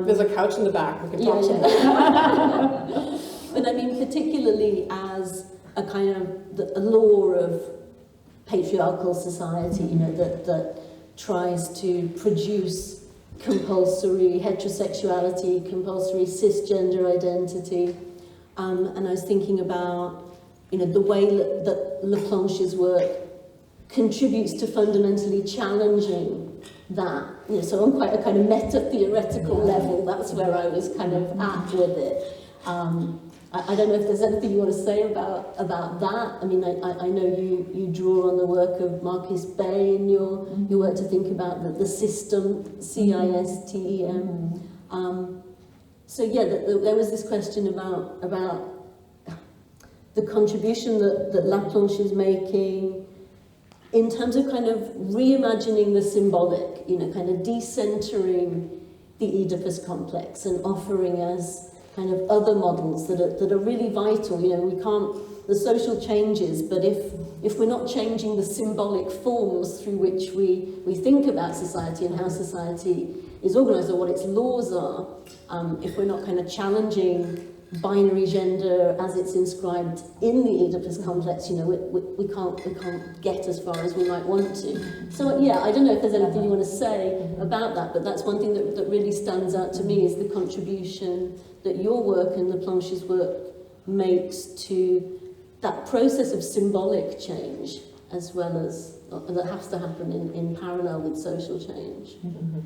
There's a couch in the back. We can talk yeah. But I mean, particularly as a kind of a law of patriarchal society, that tries to produce compulsory heterosexuality, compulsory cisgender identity. And I was thinking about, the way that Laplanche's work contributes to fundamentally challenging that. So on quite a kind of meta-theoretical level, that's where I was kind of at with it. I don't know if there's anything you want to say about that. I mean, I know you draw on the work of Marquis Bey in your work to think about the system, CISTEM. So yeah, there was this question about the contribution that Laplanche is making in terms of kind of reimagining the symbolic, kind of decentering the Oedipus complex and offering us kind of other models that are really vital. We can't, the social changes, but if we're not changing the symbolic forms through which we think about society and how society is organised or what its laws are, if we're not kind of challenging binary gender as it's inscribed in the Oedipus complex, we can't get as far as we might want to. So yeah, I don't know if there's anything you want to say about that, but that's one thing that really stands out to me is the contribution that your work and Laplanche's work makes to that process of symbolic change, as well as that has to happen in parallel with social change. Mm-hmm.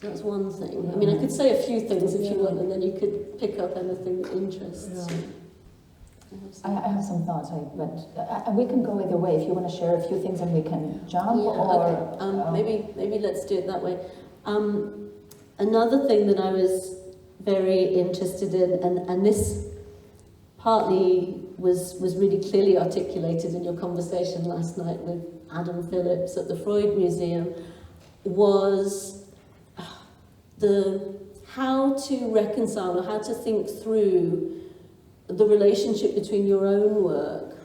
So that's one thing. I mean, I could say a few things if you want, and then you could pick up anything that interests you. I have some thoughts, but we can go either way. If you want to share a few things, and we can jump. Okay. Maybe let's do it that way. Another thing that I was very interested in, and this partly was really clearly articulated in your conversation last night with Adam Phillips at the Freud Museum, was how to reconcile or how to think through the relationship between your own work,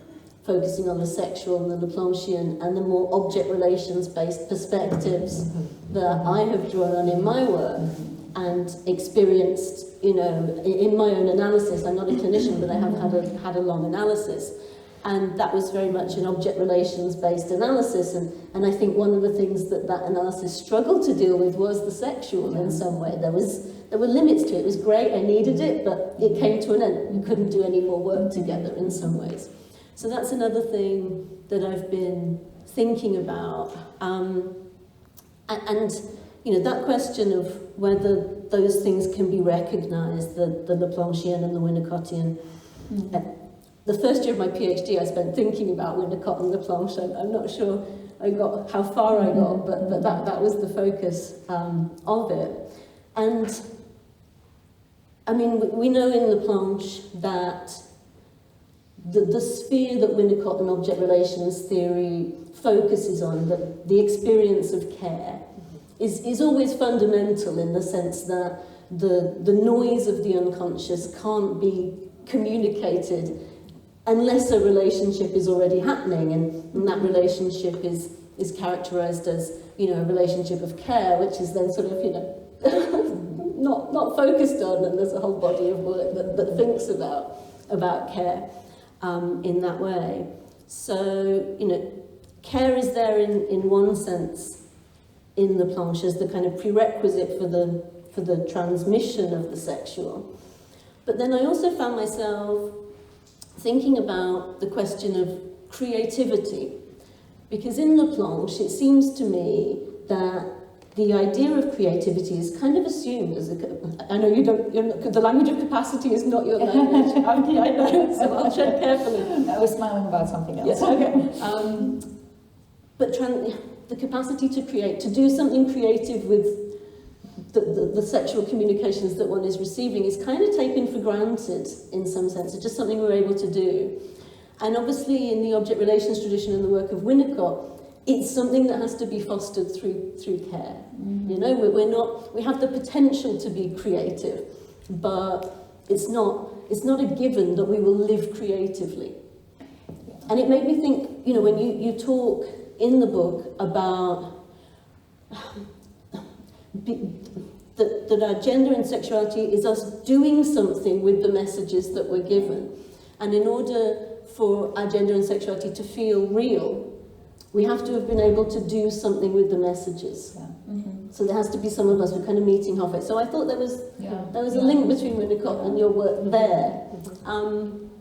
focusing on the sexual and the Laplanchian, and the more object relations-based perspectives that I have drawn on in my work and experienced, in my own analysis. I'm not a clinician, but I have had a long analysis. And that was very much an object relations-based analysis. And I think one of the things that analysis struggled to deal with was the sexual in some way. There were limits to it. It was great, I needed it, but it came to an end. We couldn't do any more work together in some ways. So that's another thing that I've been thinking about. And that question of whether those things can be recognised, the Laplanchian and the Winnicottian. The first year of my PhD, I spent thinking about Winnicott and Laplanche. I'm not sure how far I got, but that was the focus of it. And I mean, we know in Laplanche that the sphere that Winnicott and object relations theory focuses on, that the experience of care, is always fundamental in the sense that the noise of the unconscious can't be communicated unless a relationship is already happening, and that relationship is characterized as, a relationship of care, which is then sort of, not focused on, and there's a whole body of work that thinks about care in that way. So, care is there in one sense in Laplanche as the kind of prerequisite for the transmission of the sexual. But then I also found myself thinking about the question of creativity, because in Laplanche it seems to me that the idea of creativity is kind of assumed as I know the language of capacity is not your language, Avgi, I know, so I'll tread carefully. I was smiling about something else. Yes, okay. But the capacity to create, to do something creative with the sexual communications that one is receiving is kind of taken for granted in some sense. It's just something we're able to do. And obviously in the object relations tradition and the work of Winnicott, it's something that has to be fostered through care. We have the potential to be creative, but it's not it's not a given that we will live creatively. And it made me think, you know, when you talk in the book about that our gender and sexuality is us doing something with the messages that we're given. And in order for our gender and sexuality to feel real, we have to have been able to do something with the messages. Yeah. So there has to be some of us who are kind of meeting halfway. So I thought there was a link between Winnicott and your work there.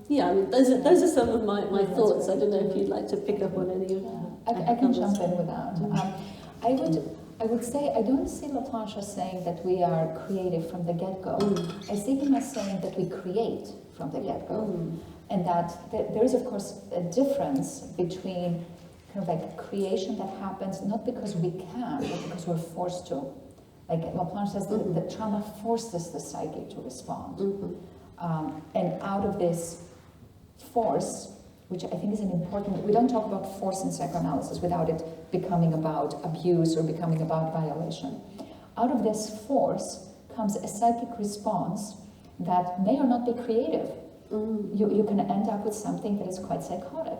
Yeah, I mean, those are some of my thoughts. I don't know if you'd like to pick up on any of that. I can jump in with that. I would say I don't see Laplanche as saying that we are creative from the get-go. I see him as saying that we create from the get-go. And that there is, of course, a difference between kind of like creation that happens not because we can, but because we're forced to. Like Laplanche says, that trauma forces the psyche to respond. And out of this force, which I think is an important, we don't talk about force in psychoanalysis without it becoming about abuse or becoming about violation. Out of this force comes a psychic response that may or not be creative. You can end up with something that is quite psychotic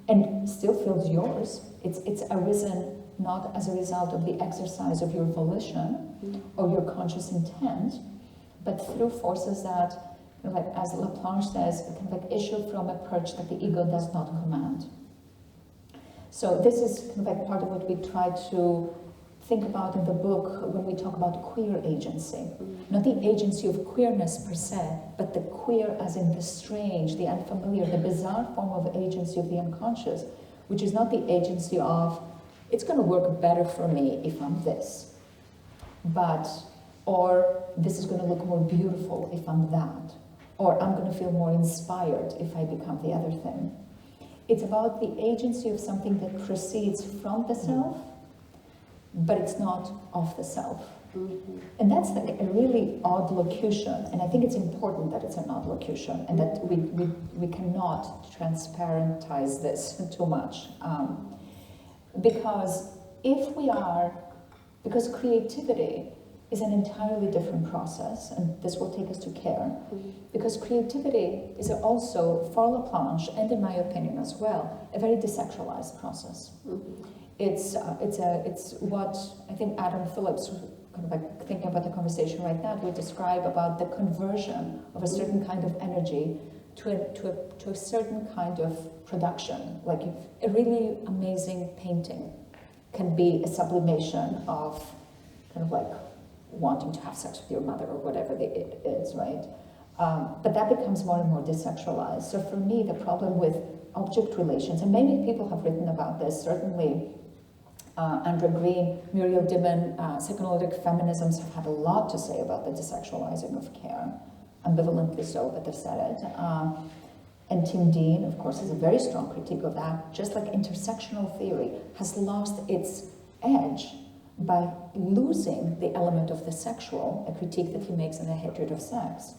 and still feels yours. It's arisen not as a result of the exercise of your volition or your conscious intent, but through forces that, like as Laplanche says, kind of like issue from a perch that the ego does not command. So this is kind of like part of what we try to think about in the book when we talk about queer agency. Not the agency of queerness per se, but the queer as in the strange, the unfamiliar, the bizarre form of agency of the unconscious, which is not the agency of, it's going to work better for me if I'm this, but, or this is going to look more beautiful if I'm that, or I'm going to feel more inspired if I become the other thing. It's about the agency of something that proceeds from the self, but it's not of the self. And that's like a really odd locution, and I think it's important that it's an odd locution, and that we cannot transparentize this too much. Because because creativity is an entirely different process, and this will take us to care, because creativity is also, for Laplanche, and in my opinion as well, a very desexualized process. It's what I think Adam Phillips, kind of like thinking about the conversation right now, would describe about the conversion of a certain kind of energy to a certain kind of production. Like a really amazing painting can be a sublimation of kind of like wanting to have sex with your mother or whatever it is, right? But that becomes more and more desexualized. So for me, the problem with object relations, and many people have written about this, certainly Andrew Green, Muriel Dimon, psychoanalytic feminisms have had a lot to say about the desexualizing of care, ambivalently so, but they've said it. And Tim Dean, of course, has a very strong critique of that, just like intersectional theory has lost its edge by losing the element of the sexual, a critique that he makes in The Hatred of Sex.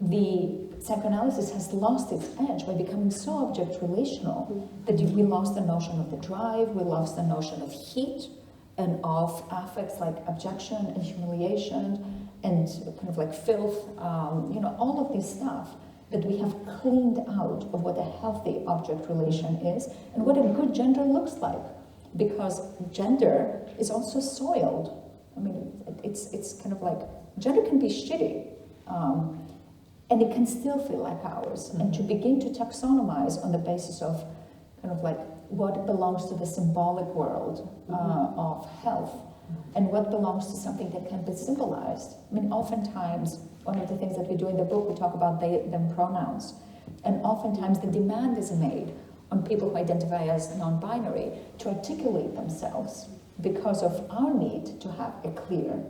The psychoanalysis has lost its edge by becoming so object relational that we lost the notion of the drive, we lost the notion of heat and of affects like abjection and humiliation and kind of like filth, all of this stuff that we have cleaned out of what a healthy object relation is and what a good gender looks like. Because gender is also soiled. I mean, it's kind of like, gender can be shitty, and it can still feel like ours. And to begin to taxonomize on the basis of kind of like what belongs to the symbolic world of health, and what belongs to something that can be symbolized. I mean, oftentimes, one of the things that we do in the book, we talk about they, them pronouns, and oftentimes the demand is made on people who identify as non-binary to articulate themselves because of our need to have a clear,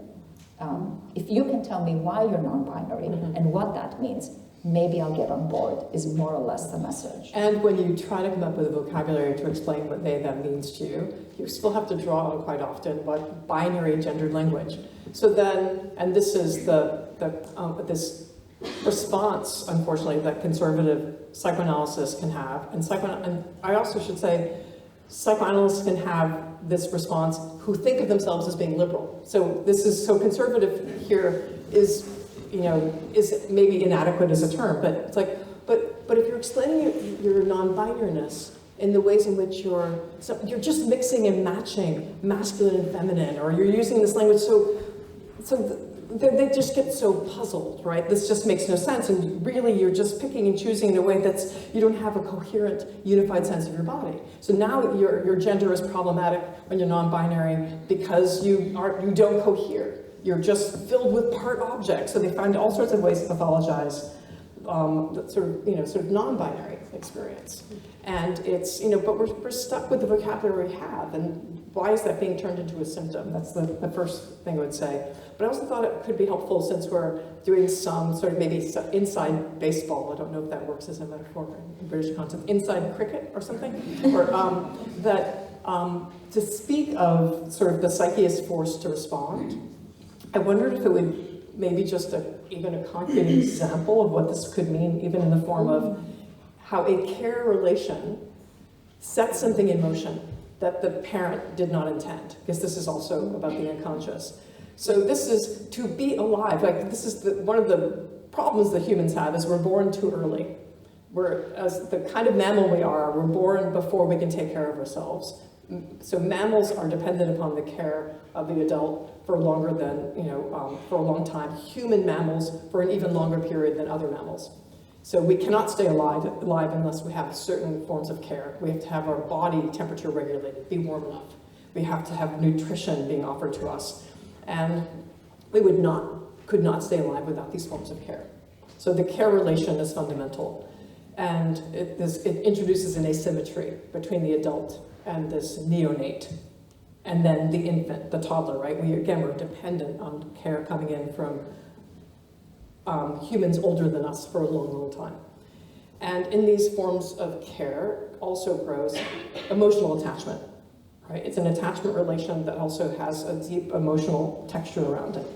if you can tell me why you're non-binary and what that means, maybe I'll get on board, is more or less the message. And when you try to come up with a vocabulary to explain what they, them means to you, you still have to draw on quite often what binary gendered language. So then, and this is this response, unfortunately, that conservative psychoanalysis can have, and I also should say, psychoanalysts can have this response who think of themselves as being liberal. So this is, so conservative here is, is maybe inadequate as a term, but it's like, but if you're explaining your non-binariness in the ways in which you're just mixing and matching masculine and feminine, or you're using this language they just get so puzzled, right? This just makes no sense, and really you're just picking and choosing in a way that's, you don't have a coherent, unified sense of your body. So now your gender is problematic when you're non-binary because you don't cohere. You're just filled with part objects. So they find all sorts of ways to pathologize that sort of non-binary experience. And it's, but we're stuck with the vocabulary we have, and why is that being turned into a symptom? That's the first thing I would say. But I also thought it could be helpful, since we're doing some sort of maybe inside baseball, I don't know if that works as a metaphor in British context, inside cricket or something, or to speak of sort of the psyche as forced to respond. I wondered if it would maybe just even a concrete example of what this could mean, even in the form of how a care relation sets something in motion that the parent did not intend, because this is also about the unconscious. So this is to be alive. Like, this is one of the problems that humans have, is we're born too early. As the kind of mammal we are, we're born before we can take care of ourselves. So mammals are dependent upon the care of the adult for longer than, for a long time. Human mammals for an even longer period than other mammals. So we cannot stay alive unless we have certain forms of care. We have to have our body temperature regulated, be warm enough. We have to have nutrition being offered to us. And we could not stay alive without these forms of care. So the care relation is fundamental. And it introduces an asymmetry between the adult and this neonate, and then the infant, the toddler, right? We're dependent on care coming in from humans older than us for a long, long time. And in these forms of care also grows emotional attachment, right? It's an attachment relation that also has a deep emotional texture around it.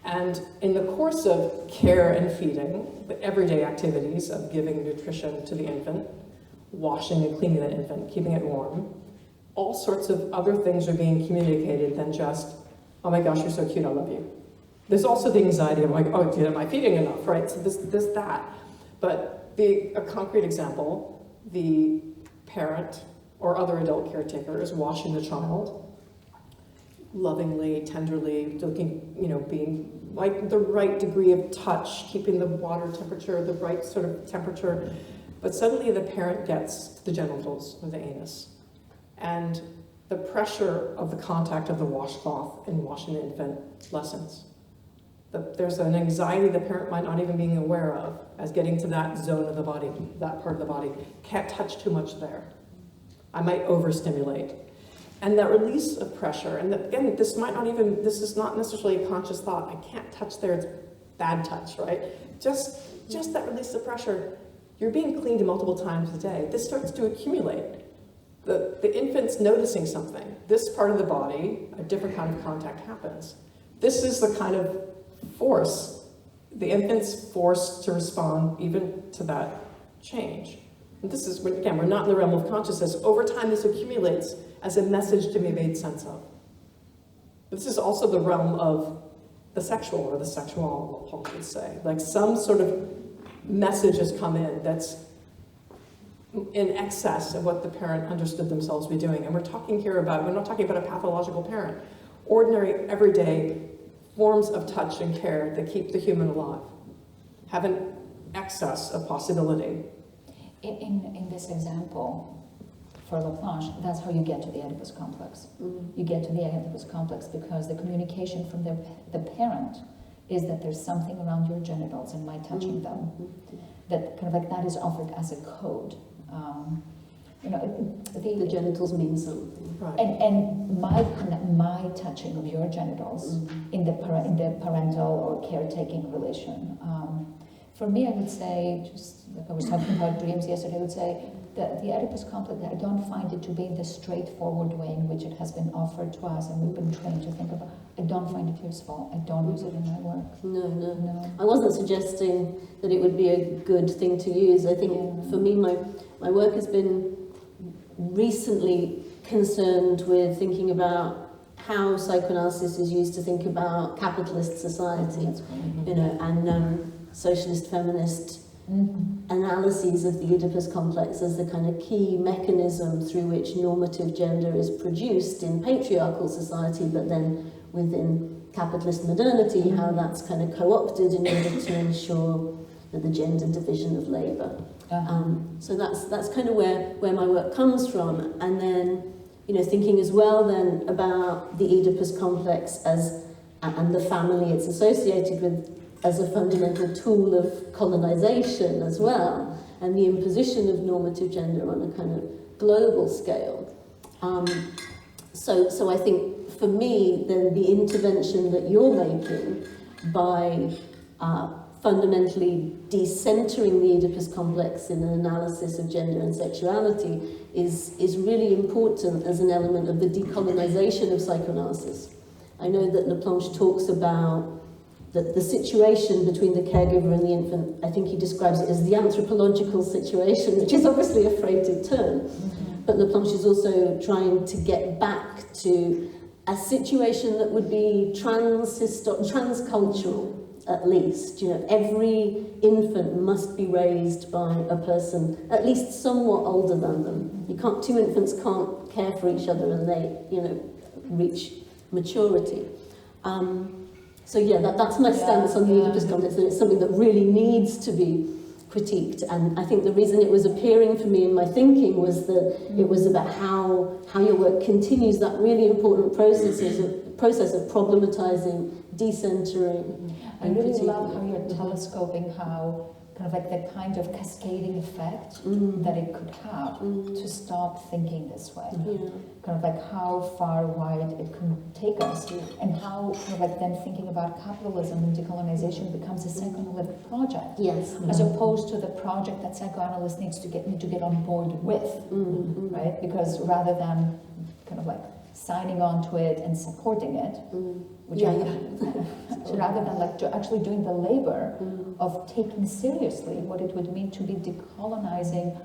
And in the course of care and feeding, the everyday activities of giving nutrition to the infant, washing and cleaning the infant, keeping it warm, all sorts of other things are being communicated than just, oh my gosh, you're so cute, I love you. There's also the anxiety of like, oh, am I feeding enough, right? So that. But a concrete example, the parent or other adult caretaker is washing the child lovingly, tenderly, looking, being like the right degree of touch, keeping the water temperature, the right sort of temperature. But suddenly the parent gets to the genitals or the anus. And the pressure of the contact of the washcloth in washing the infant lessens. There's an anxiety the parent might not even be aware of as getting to that zone of the body, that part of the body. Can't touch too much there. I might overstimulate. And that release of pressure, and again, this is not necessarily a conscious thought. I can't touch there, it's bad touch, right? Just that release of pressure. You're being cleaned multiple times a day. This starts to accumulate. The infant's noticing something. This part of the body, a different kind of contact happens. This is the kind of force. The infant's forced to respond even to that change. And this is, again, we're not in the realm of consciousness. Over time, this accumulates as a message to be made sense of. This is also the realm of the sexual or the sexual, Paul would say. Like some sort of message has come in that's in excess of what the parent understood themselves to be doing. And we're not talking about a pathological parent. Ordinary, everyday forms of touch and care that keep the human alive have an excess of possibility. In this example, for Laplanche, that's how you get to the Oedipus complex. Mm-hmm. You get to the Oedipus complex because the communication from the parent is that there's something around your genitals and my touching them. Mm-hmm. That kind of like that is offered as a code. The genitals mean something. Right. And my touching of your genitals in the parental or caretaking relation. For me, I would say, just like I was talking about dreams yesterday, I would say that the Oedipus complex, I don't find it to be the straightforward way in which it has been offered to us and we've been trained to think about. I don't find it useful. I don't use it in my work. No. I wasn't suggesting that it would be a good thing to use. I think for me, my work has been recently concerned with thinking about how psychoanalysis is used to think about capitalist society, you know, and socialist feminist analyses of the Oedipus complex as the kind of key mechanism through which normative gender is produced in patriarchal society, but then within capitalist modernity, how that's kind of co-opted in order to ensure that the gender division of labour. So that's kind of where my work comes from. And then, you know, thinking as well then about the Oedipus complex as and the family it's associated with as a fundamental tool of colonization as well, and the imposition of normative gender on a kind of global scale. So I think for me, then the intervention that you're making by fundamentally decentering the Oedipus complex in an analysis of gender and sexuality is really important as an element of the decolonization of psychoanalysis. I know that Laplanche talks about the situation between the caregiver and the infant. I think he describes it as the anthropological situation, which is obviously a freighted term. But Laplanche is also trying to get back to a situation that would be transcultural, at least. You know, every infant must be raised by a person at least somewhat older than them. Two infants can't care for each other and they, you know, reach maturity. So yeah, that's my stance on the Oedipus complex, that it's something that really needs to be critiqued. And I think the reason it was appearing for me in my thinking was that it was about how your work continues that really important process of problematizing, decentering. I really love how you're telescoping how kind of like the kind of cascading effect that it could have to stop thinking this way. Kind of like how far wide it can take us, and how kind of like then thinking about capitalism and decolonization becomes a psychoanalytic project, as opposed to the project that psychoanalysts need to get on board with, right? Because rather than kind of like signing on to it and supporting it, rather than like actually doing the labor of taking seriously what it would mean to be decolonizing,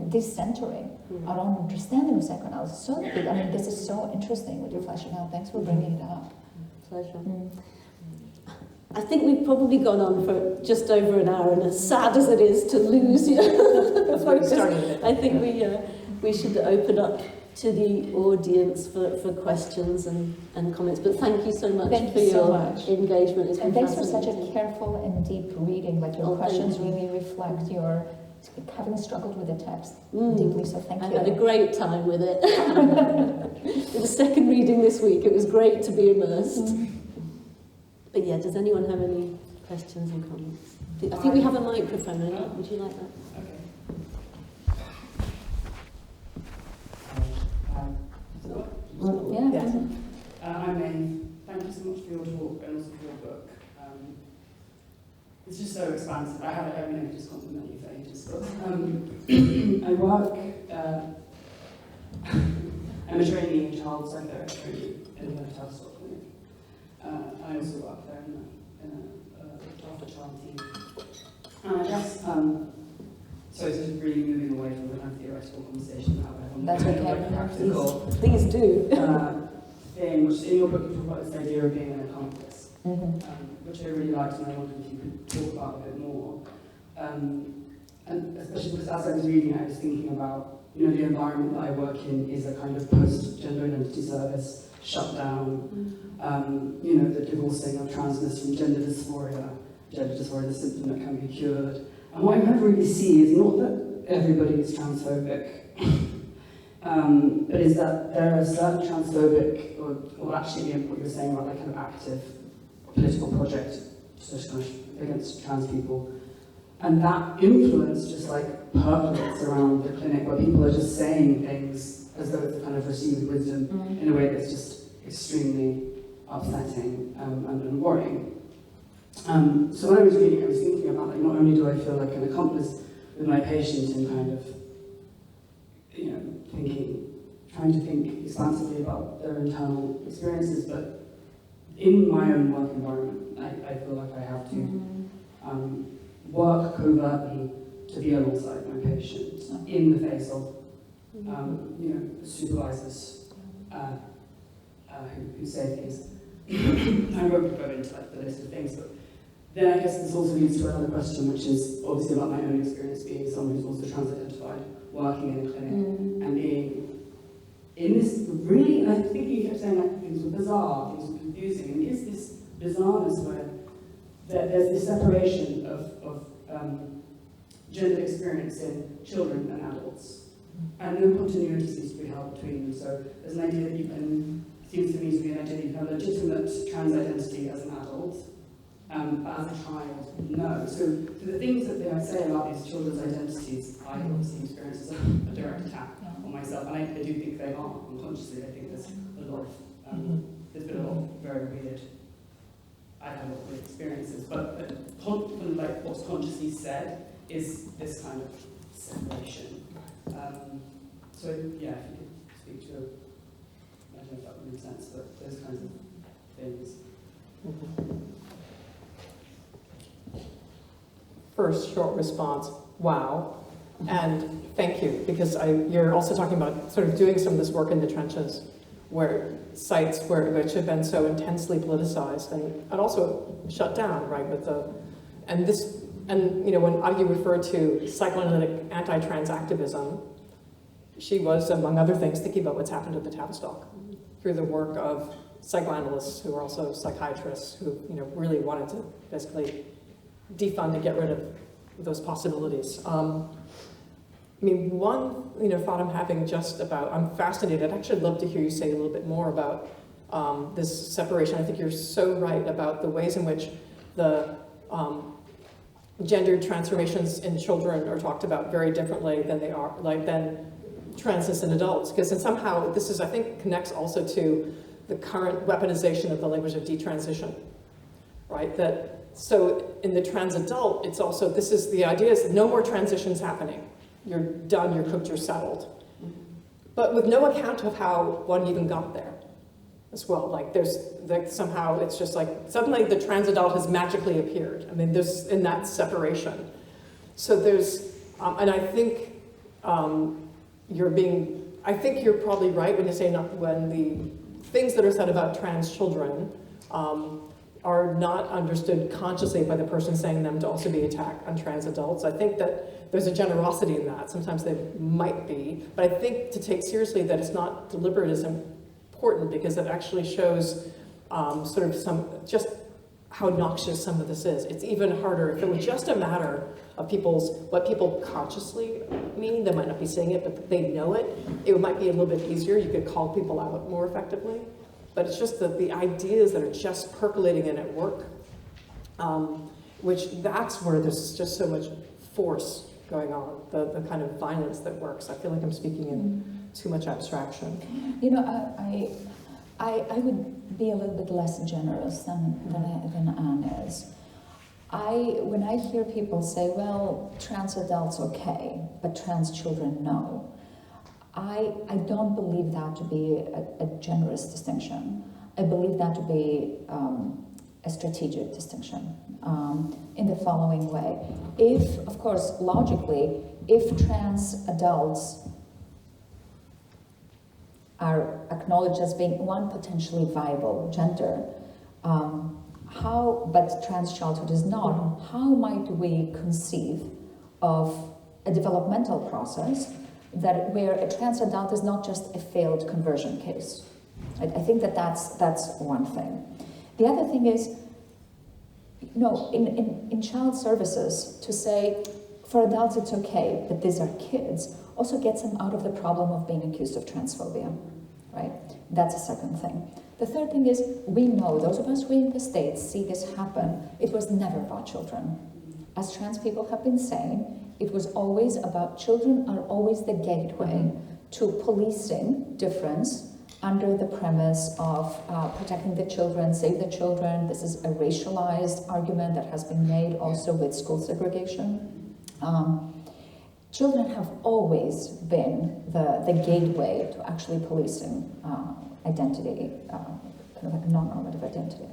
decentering our own understanding of psychoanalysis. So I mean, this is so interesting what you're fleshing out. Thanks for bringing it up. Pleasure. I think we've probably gone on for just over an hour, and as sad as it is to lose the focus, I think we should open up to the audience for questions and comments. But thank you so much for your engagement. It's been and thanks for such a careful and deep reading. Like your questions really reflect your having struggled with the text deeply. So thank you. I had a great time with it. It was second reading this week. It was great to be immersed. But yeah, does anyone have any questions and comments? I think we have a microphone. Would you like that? Okay. Yeah. I'm Maeve. Thank you so much for your talk and also for your book. It's just so expansive. I mean, I could just compliment you for ages, but I work. I'm a trainee child psychotherapist in the Hotel Clinic. I also work there in a after child team. And I guess. So it's just really moving away from the kind of theoretical conversation now. That's okay. Practical. Please do. Thing, which in your book you talk about this idea of being an accomplice, which I really liked, and I wondered if you could talk about a bit more. And especially because as I was reading it, I was thinking about, you know, the environment that I work in is a kind of post-gender identity service, shut down, you know, the divorcing of transness from gender dysphoria, the symptom that can be cured. And what I kind of really see is not that everybody is transphobic, but is that there are certain transphobic, or actually what you were saying about like kind of active political project against trans people, and that influence just like percolates around the clinic, where people are just saying things as though it's a kind of received wisdom in a way that's just extremely upsetting and worrying. So when I was reading, I was thinking about, like, not only do I feel like an accomplice with my patient in kind of, you know, trying to think expansively about their internal experiences, but in my own work environment, I feel like I have to work covertly to be alongside my patient in the face of, you know, supervisors, who say things. I won't go into like the list of things, but then I guess this also leads to another question, which is obviously about my own experience being someone who's also trans-identified, working in a clinic, and being in this really, and I think you kept saying like things were bizarre, things were confusing, and is this bizarreness where there's this separation of gender experience in children and adults, and no continuity seems to be held between them. So there's an idea that you can, seems to me to be an idea that you can have a legitimate trans identity as an adult, but as a child, no. So the things that they might say about these children's identities, I obviously experience as a direct attack on myself, and I do think they are unconsciously. I think there's a lot of, there's been a lot of very weird, I've had a lot of weird experiences, but like what's consciously said is this kind of separation. So yeah, if you could speak to, I don't know if that would make sense, but those kinds of things. First, short response, wow, and thank you, because you're also talking about sort of doing some of this work in the trenches, where sites which have been so intensely politicized and also shut down, right, with and you know, when Avgi referred to psychoanalytic anti-trans activism, she was, among other things, thinking about what's happened at the Tavistock through the work of psychoanalysts who are also psychiatrists who, you know, really wanted to basically defund and get rid of those possibilities. I mean, one, you know, thought I'm having just about, I'm fascinated, I'd actually love to hear you say a little bit more about this separation. I think you're so right about the ways in which the gendered transformations in children are talked about very differently than they are, than trans in adults, because somehow this is, I think, connects also to the current weaponization of the language of detransition, right? So in the trans adult, it's also, this is, the idea is no more transitions happening. You're done, you're cooked, you're settled. But with no account of how one even got there as well. Like somehow it's just like, suddenly the trans adult has magically appeared. I mean, there's in that separation. So there's, and I think you're probably right when you say when the things that are said about trans children are not understood consciously by the person saying them to also be attacked on trans adults. I think that there's a generosity in that. Sometimes they might be, but I think to take seriously that it's not deliberate is important, because it actually shows sort of just how noxious some of this is. It's even harder if it was just a matter of what people consciously mean. They might not be saying it, but they know it. It might be a little bit easier. You could call people out more effectively. But it's just the ideas that are just percolating in at work, which that's where there's just so much force going on, the kind of violence that works. I feel like I'm speaking in too much abstraction. You know, I would be a little bit less generous than Anne is. When I hear people say, well, trans adults okay, but trans children no, I don't believe that to be a generous distinction. I believe that to be a strategic distinction in the following way. If, of course, logically, if trans adults are acknowledged as being one potentially viable gender, but trans childhood is not, how might we conceive of a developmental process where a trans adult is not just a failed conversion case? I think that's one thing. The other thing is, in child services, to say for adults it's okay, but these are kids, also gets them out of the problem of being accused of transphobia, right? That's a second thing. The third thing is, we know, those of us who in the States see this happen, it was never about children. As trans people have been saying, it was always about children are always the gateway to policing difference under the premise of protecting the children, save the children. This is a racialized argument that has been made also with school segregation. Children have always been the gateway to actually policing identity, kind of like non-normative identity.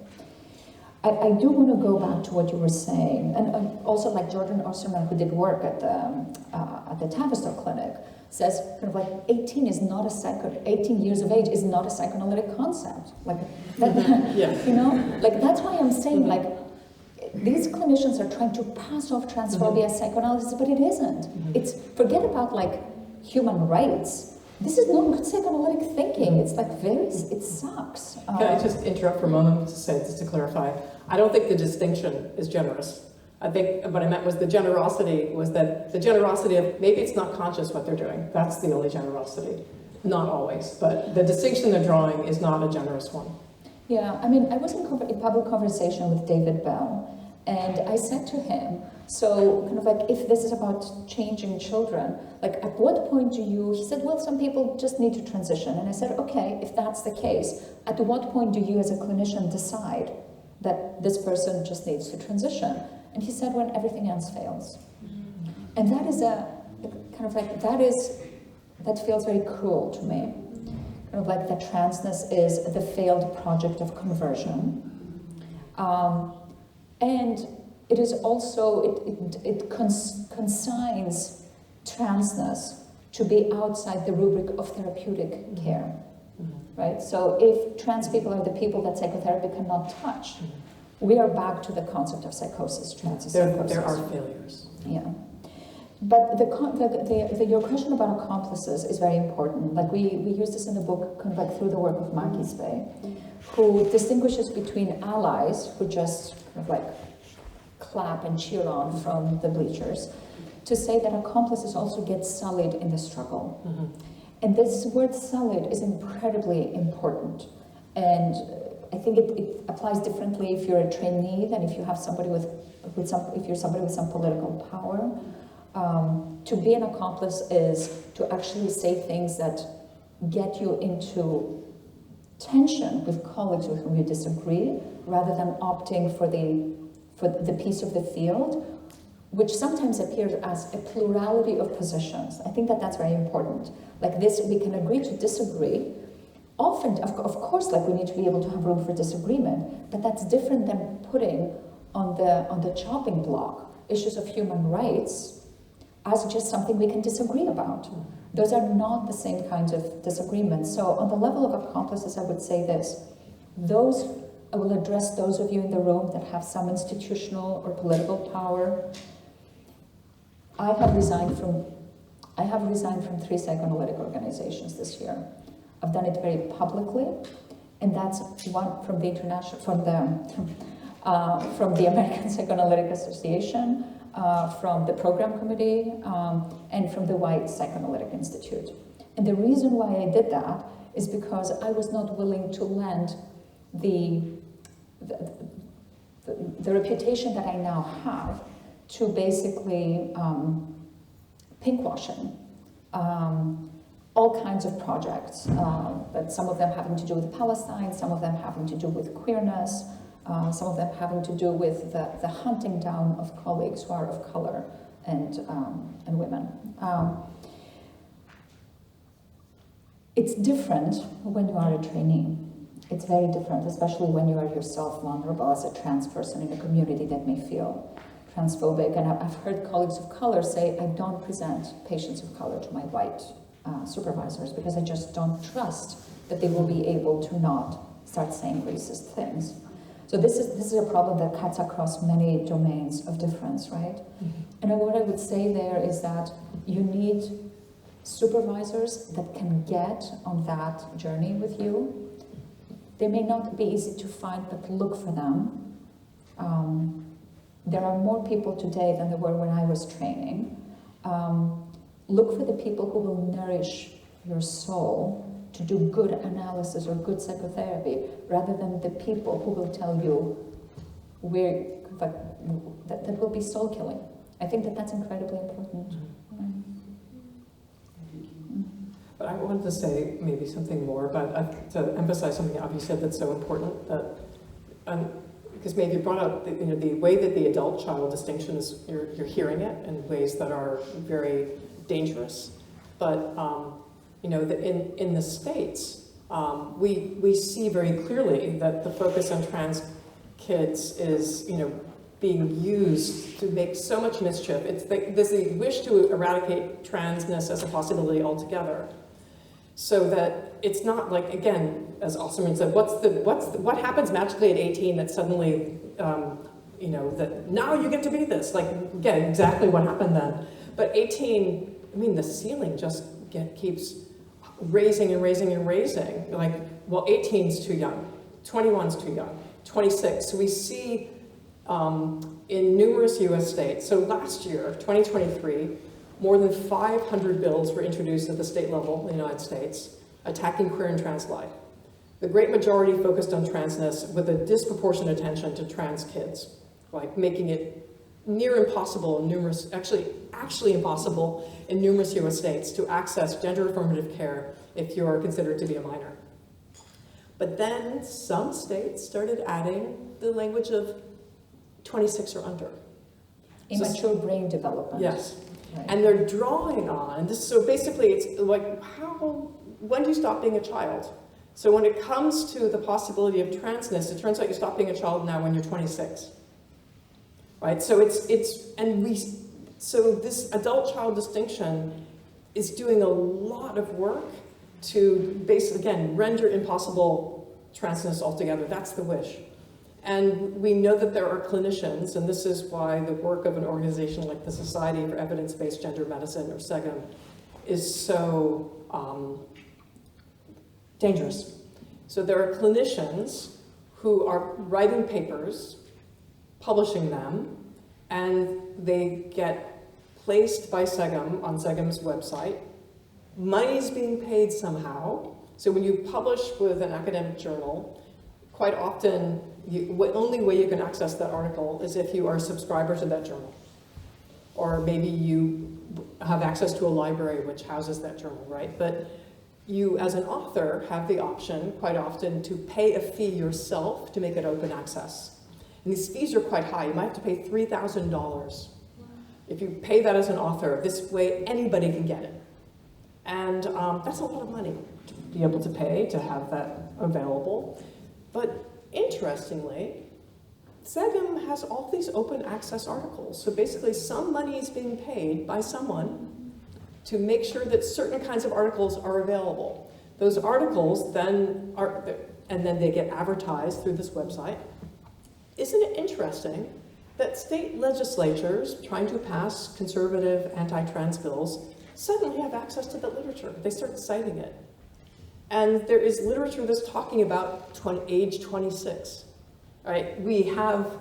I do want to go back to what you were saying, and also like Jordan Osterman, who did work at the Tavistock Clinic, says kind of like 18 years of age is not a psychoanalytic concept. Like that, you know, like that's why I'm saying like these clinicians are trying to pass off transphobia as psychoanalysis, but it isn't. It's forget about like human rights. This is not good psychoanalytic thinking. It's like it sucks. Can I just interrupt for a moment to say, just to clarify? I don't think the distinction is generous. I think what I meant was the generosity of, maybe it's not conscious what they're doing. That's the only generosity. Not always, but the distinction they're drawing is not a generous one. Yeah, I mean, I was in public conversation with David Bell, and I said to him, so kind of like, if this is about changing children, like at what point he said, well, some people just need to transition. And I said, okay, if that's the case, at what point do you as a clinician decide that this person just needs to transition? And he said, when everything else fails. And that is that feels very cruel to me. Kind of like that transness is the failed project of conversion. And it is also, it consigns transness to be outside the rubric of therapeutic care, right? So if trans people are the people that psychotherapy cannot touch, we are back to the concept of psychosis, trans psychosis. There are failures. Yeah. But your question about accomplices is very important. Like we use this in the book kind of like through the work of Marquis Bay, who distinguishes between allies who just kind of like clap and cheer on from the bleachers, to say that accomplices also get sullied in the struggle. And this word sullied is incredibly important. And I think it applies differently if you're a trainee than if you have somebody if you're somebody with some political power. To be an accomplice is to actually say things that get you into tension with colleagues with whom you disagree, rather than opting for the piece of the field, which sometimes appears as a plurality of positions. I think that that's very important. Like this, we can agree to disagree. Often, of course, like we need to be able to have room for disagreement, but that's different than putting on the chopping block issues of human rights as just something we can disagree about. Those are not the same kinds of disagreements. So on the level of accomplices, I would say this. I will address those of you in the room that have some institutional or political power. I have resigned from 3 psychoanalytic organizations this year. I've done it very publicly, and that's one from the American Psychoanalytic Association, from the Program Committee, and from the White Psychoanalytic Institute. And the reason why I did that is because I was not willing to lend the reputation that I now have to basically pinkwashing all kinds of projects, but some of them having to do with Palestine, some of them having to do with queerness, some of them having to do with the hunting down of colleagues who are of color and women. It's different when you are a trainee. It's very different, especially when you are yourself vulnerable as a trans person in a community that may feel transphobic. And I've heard colleagues of color say, I don't present patients of color to my white supervisors because I just don't trust that they will be able to not start saying racist things. So this is a problem that cuts across many domains of difference, right? And what I would say there is that you need supervisors that can get on that journey with you. They may not be easy to find, but look for them. There are more people today than there were when I was training. Look for the people who will nourish your soul to do good analysis or good psychotherapy, rather than the people who will tell you that will be soul killing. I think that that's incredibly important. But I wanted to say maybe something more, but to emphasize something Avgi said that's so important, that because maybe you brought up the way that the adult-child distinction is, you're hearing it in ways that are very dangerous. But in the States, we see very clearly that the focus on trans kids is being used to make so much mischief. There's a wish to eradicate transness as a possibility altogether, so that it's not like, again, as Osman said, what happens magically at 18 that suddenly, that now you get to be this? Like, again, exactly what happened then. But 18, I mean, the ceiling just keeps raising and raising and raising. Like, well, 18's too young, 21's too young, 26. So we see in numerous US states, so last year, 2023, more than 500 bills were introduced at the state level in the United States attacking queer and trans life. The great majority focused on transness with a disproportionate attention to trans kids, like making it near impossible in numerous, actually impossible in numerous US states to access gender affirmative care if you are considered to be a minor. But then some states started adding the language of 26 or under. Immature brain development. Yes. Right. And they're drawing on this. So basically, it's like, when do you stop being a child? So when it comes to the possibility of transness, it turns out you stop being a child now when you're 26, right? So so this adult-child distinction is doing a lot of work to basically, again, render impossible transness altogether. That's the wish. And we know that there are clinicians, and this is why the work of an organization like the Society for Evidence-Based Gender Medicine, or SEGM, is so dangerous. So there are clinicians who are writing papers, publishing them, and they get placed by SEGM on SEGM's website. Money's being paid somehow. So when you publish with an academic journal, quite often, the only way you can access that article is if you are a subscriber to that journal. Or maybe you have access to a library which houses that journal, right? But you, as an author, have the option, quite often, to pay a fee yourself to make it open access. And these fees are quite high. You might have to pay $3,000. If you pay that as an author, this way anybody can get it. And that's a lot of money to be able to pay to have that available. But interestingly, SEGM has all these open access articles. So basically, some money is being paid by someone to make sure that certain kinds of articles are available. Those articles then and then they get advertised through this website. Isn't it interesting that state legislatures trying to pass conservative anti-trans bills suddenly have access to the literature? They start citing it. And there is literature that's talking about age 26, right? We have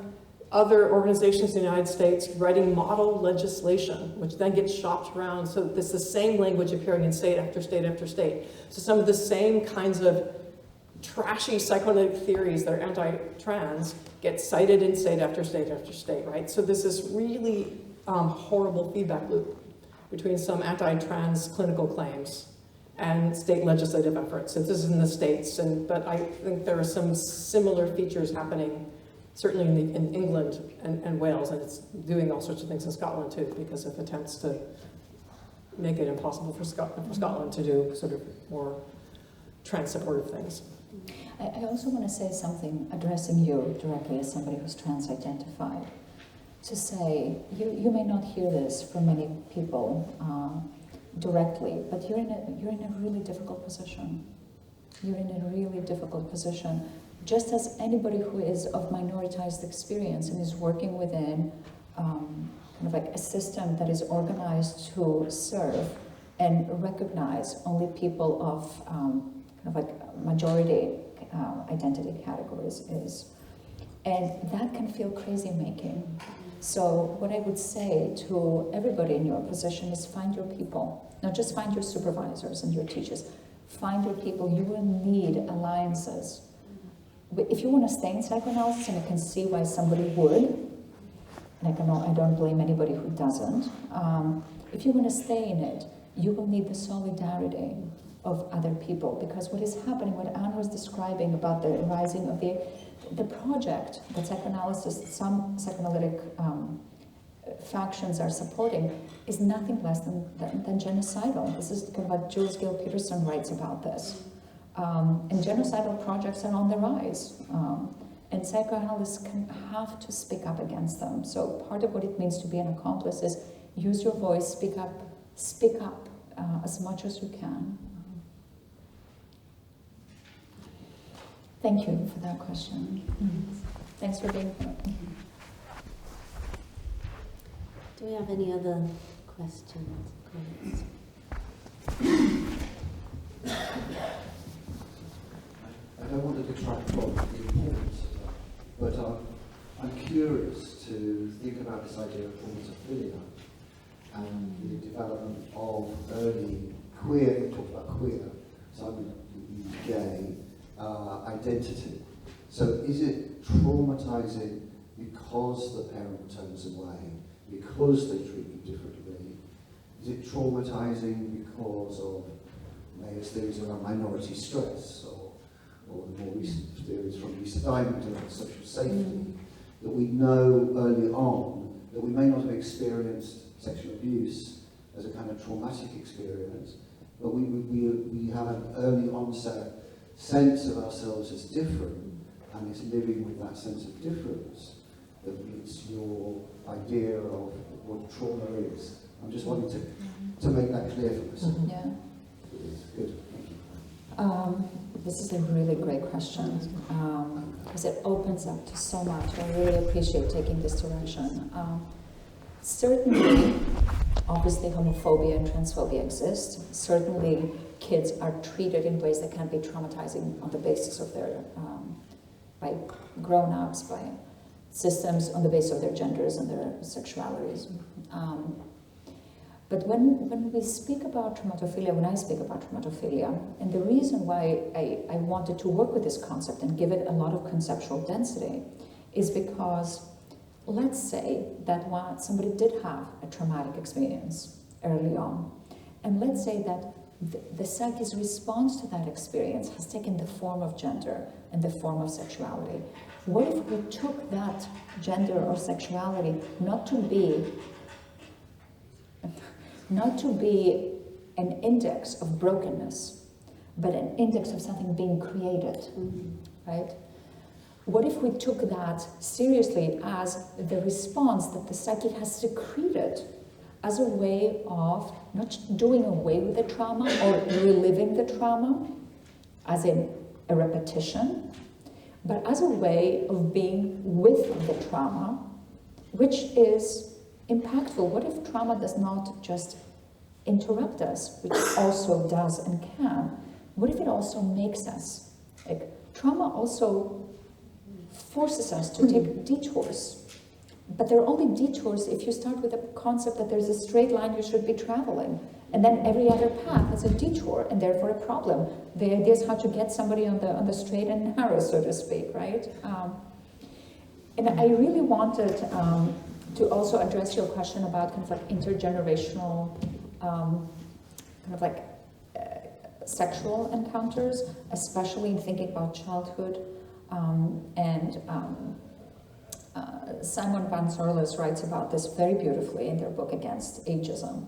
other organizations in the United States writing model legislation, which then gets shopped around. So there's the same language appearing in state after state after state. So some of the same kinds of trashy psychoanalytic theories that are anti-trans get cited in state after state after state, right? So there's this really horrible feedback loop between some anti-trans clinical claims and state legislative efforts. So this is in the States, but I think there are some similar features happening, certainly in England and Wales, and it's doing all sorts of things in Scotland too, because of attempts to make it impossible for Scotland to do sort of more trans-supportive things. I also want to say something addressing you directly as somebody who's trans-identified. To say, you may not hear this from many people directly, but you're in a really difficult position. You're in a really difficult position, just as anybody who is of minoritized experience and is working within kind of like a system that is organized to serve and recognize only people of kind of like majority identity categories is. And that can feel crazy making. So what I would say to everybody in your position is find your people. Not just find your supervisors and your teachers. Find your people. You will need alliances. But if you want to stay in psychoanalysis, and I can see why somebody would, and I don't blame anybody who doesn't, if you want to stay in it, you will need the solidarity of other people. Because what is happening, what Anne was describing about the rising of the project that psychoanalysis, some psychoanalytic factions are supporting, is nothing less than genocidal. This is kind of what Jules Gill Peterson writes about this. And genocidal projects are on the rise. And psychoanalysts have to speak up against them. So part of what it means to be an accomplice is use your voice, speak up as much as you can. Thank you for that question. Thanks for being here. Do we have any other questions, comments? I don't want to detract from the importance of that, but I'm curious to think about this idea of traumatophilia and the development of early queer, we talked about queer, so I would use gay, identity. So is it traumatizing because the parent turns away, because they treat you differently? Is it traumatizing because of Mayer's theories around minority stress, or the more recent theories from Lisa Diamond around social safety, that we know early on that we may not have experienced sexual abuse as a kind of traumatic experience, but we have an early onset sense of ourselves as different, and it's living with that sense of difference that meets your idea of what trauma is. I'm just wanting to make that clear for myself. Yeah. Good, thank you. This is a really great question, because it opens up to so much. I really appreciate taking this direction. Certainly, obviously, homophobia and transphobia exist. Certainly, kids are treated in ways that can be traumatizing on the basis of their, by grown-ups, by systems on the basis of their genders and their sexualities. But when we speak about traumatophilia, when I speak about traumatophilia, and the reason why I wanted to work with this concept and give it a lot of conceptual density is because let's say that somebody did have a traumatic experience early on, and let's say that the psyche's response to that experience has taken the form of gender and the form of sexuality. What if we took that gender or sexuality not to be an index of brokenness, but an index of something being created, right? What if we took that seriously as the response that the psyche has secreted as a way of not doing away with the trauma or reliving the trauma, as in a repetition, but as a way of being with the trauma, which is impactful. What if trauma does not just interrupt us, which also does and can? What if it also makes us? Like, trauma also forces us to take detours. But they're only detours if you start with the concept that there's a straight line you should be traveling. And then every other path is a detour and therefore a problem. The idea is how to get somebody on the straight and narrow, so to speak, right? And I really wanted to also address your question about kind of like intergenerational, sexual encounters, especially in thinking about childhood. Simon van Zorles writes about this very beautifully in their book Against Ageism.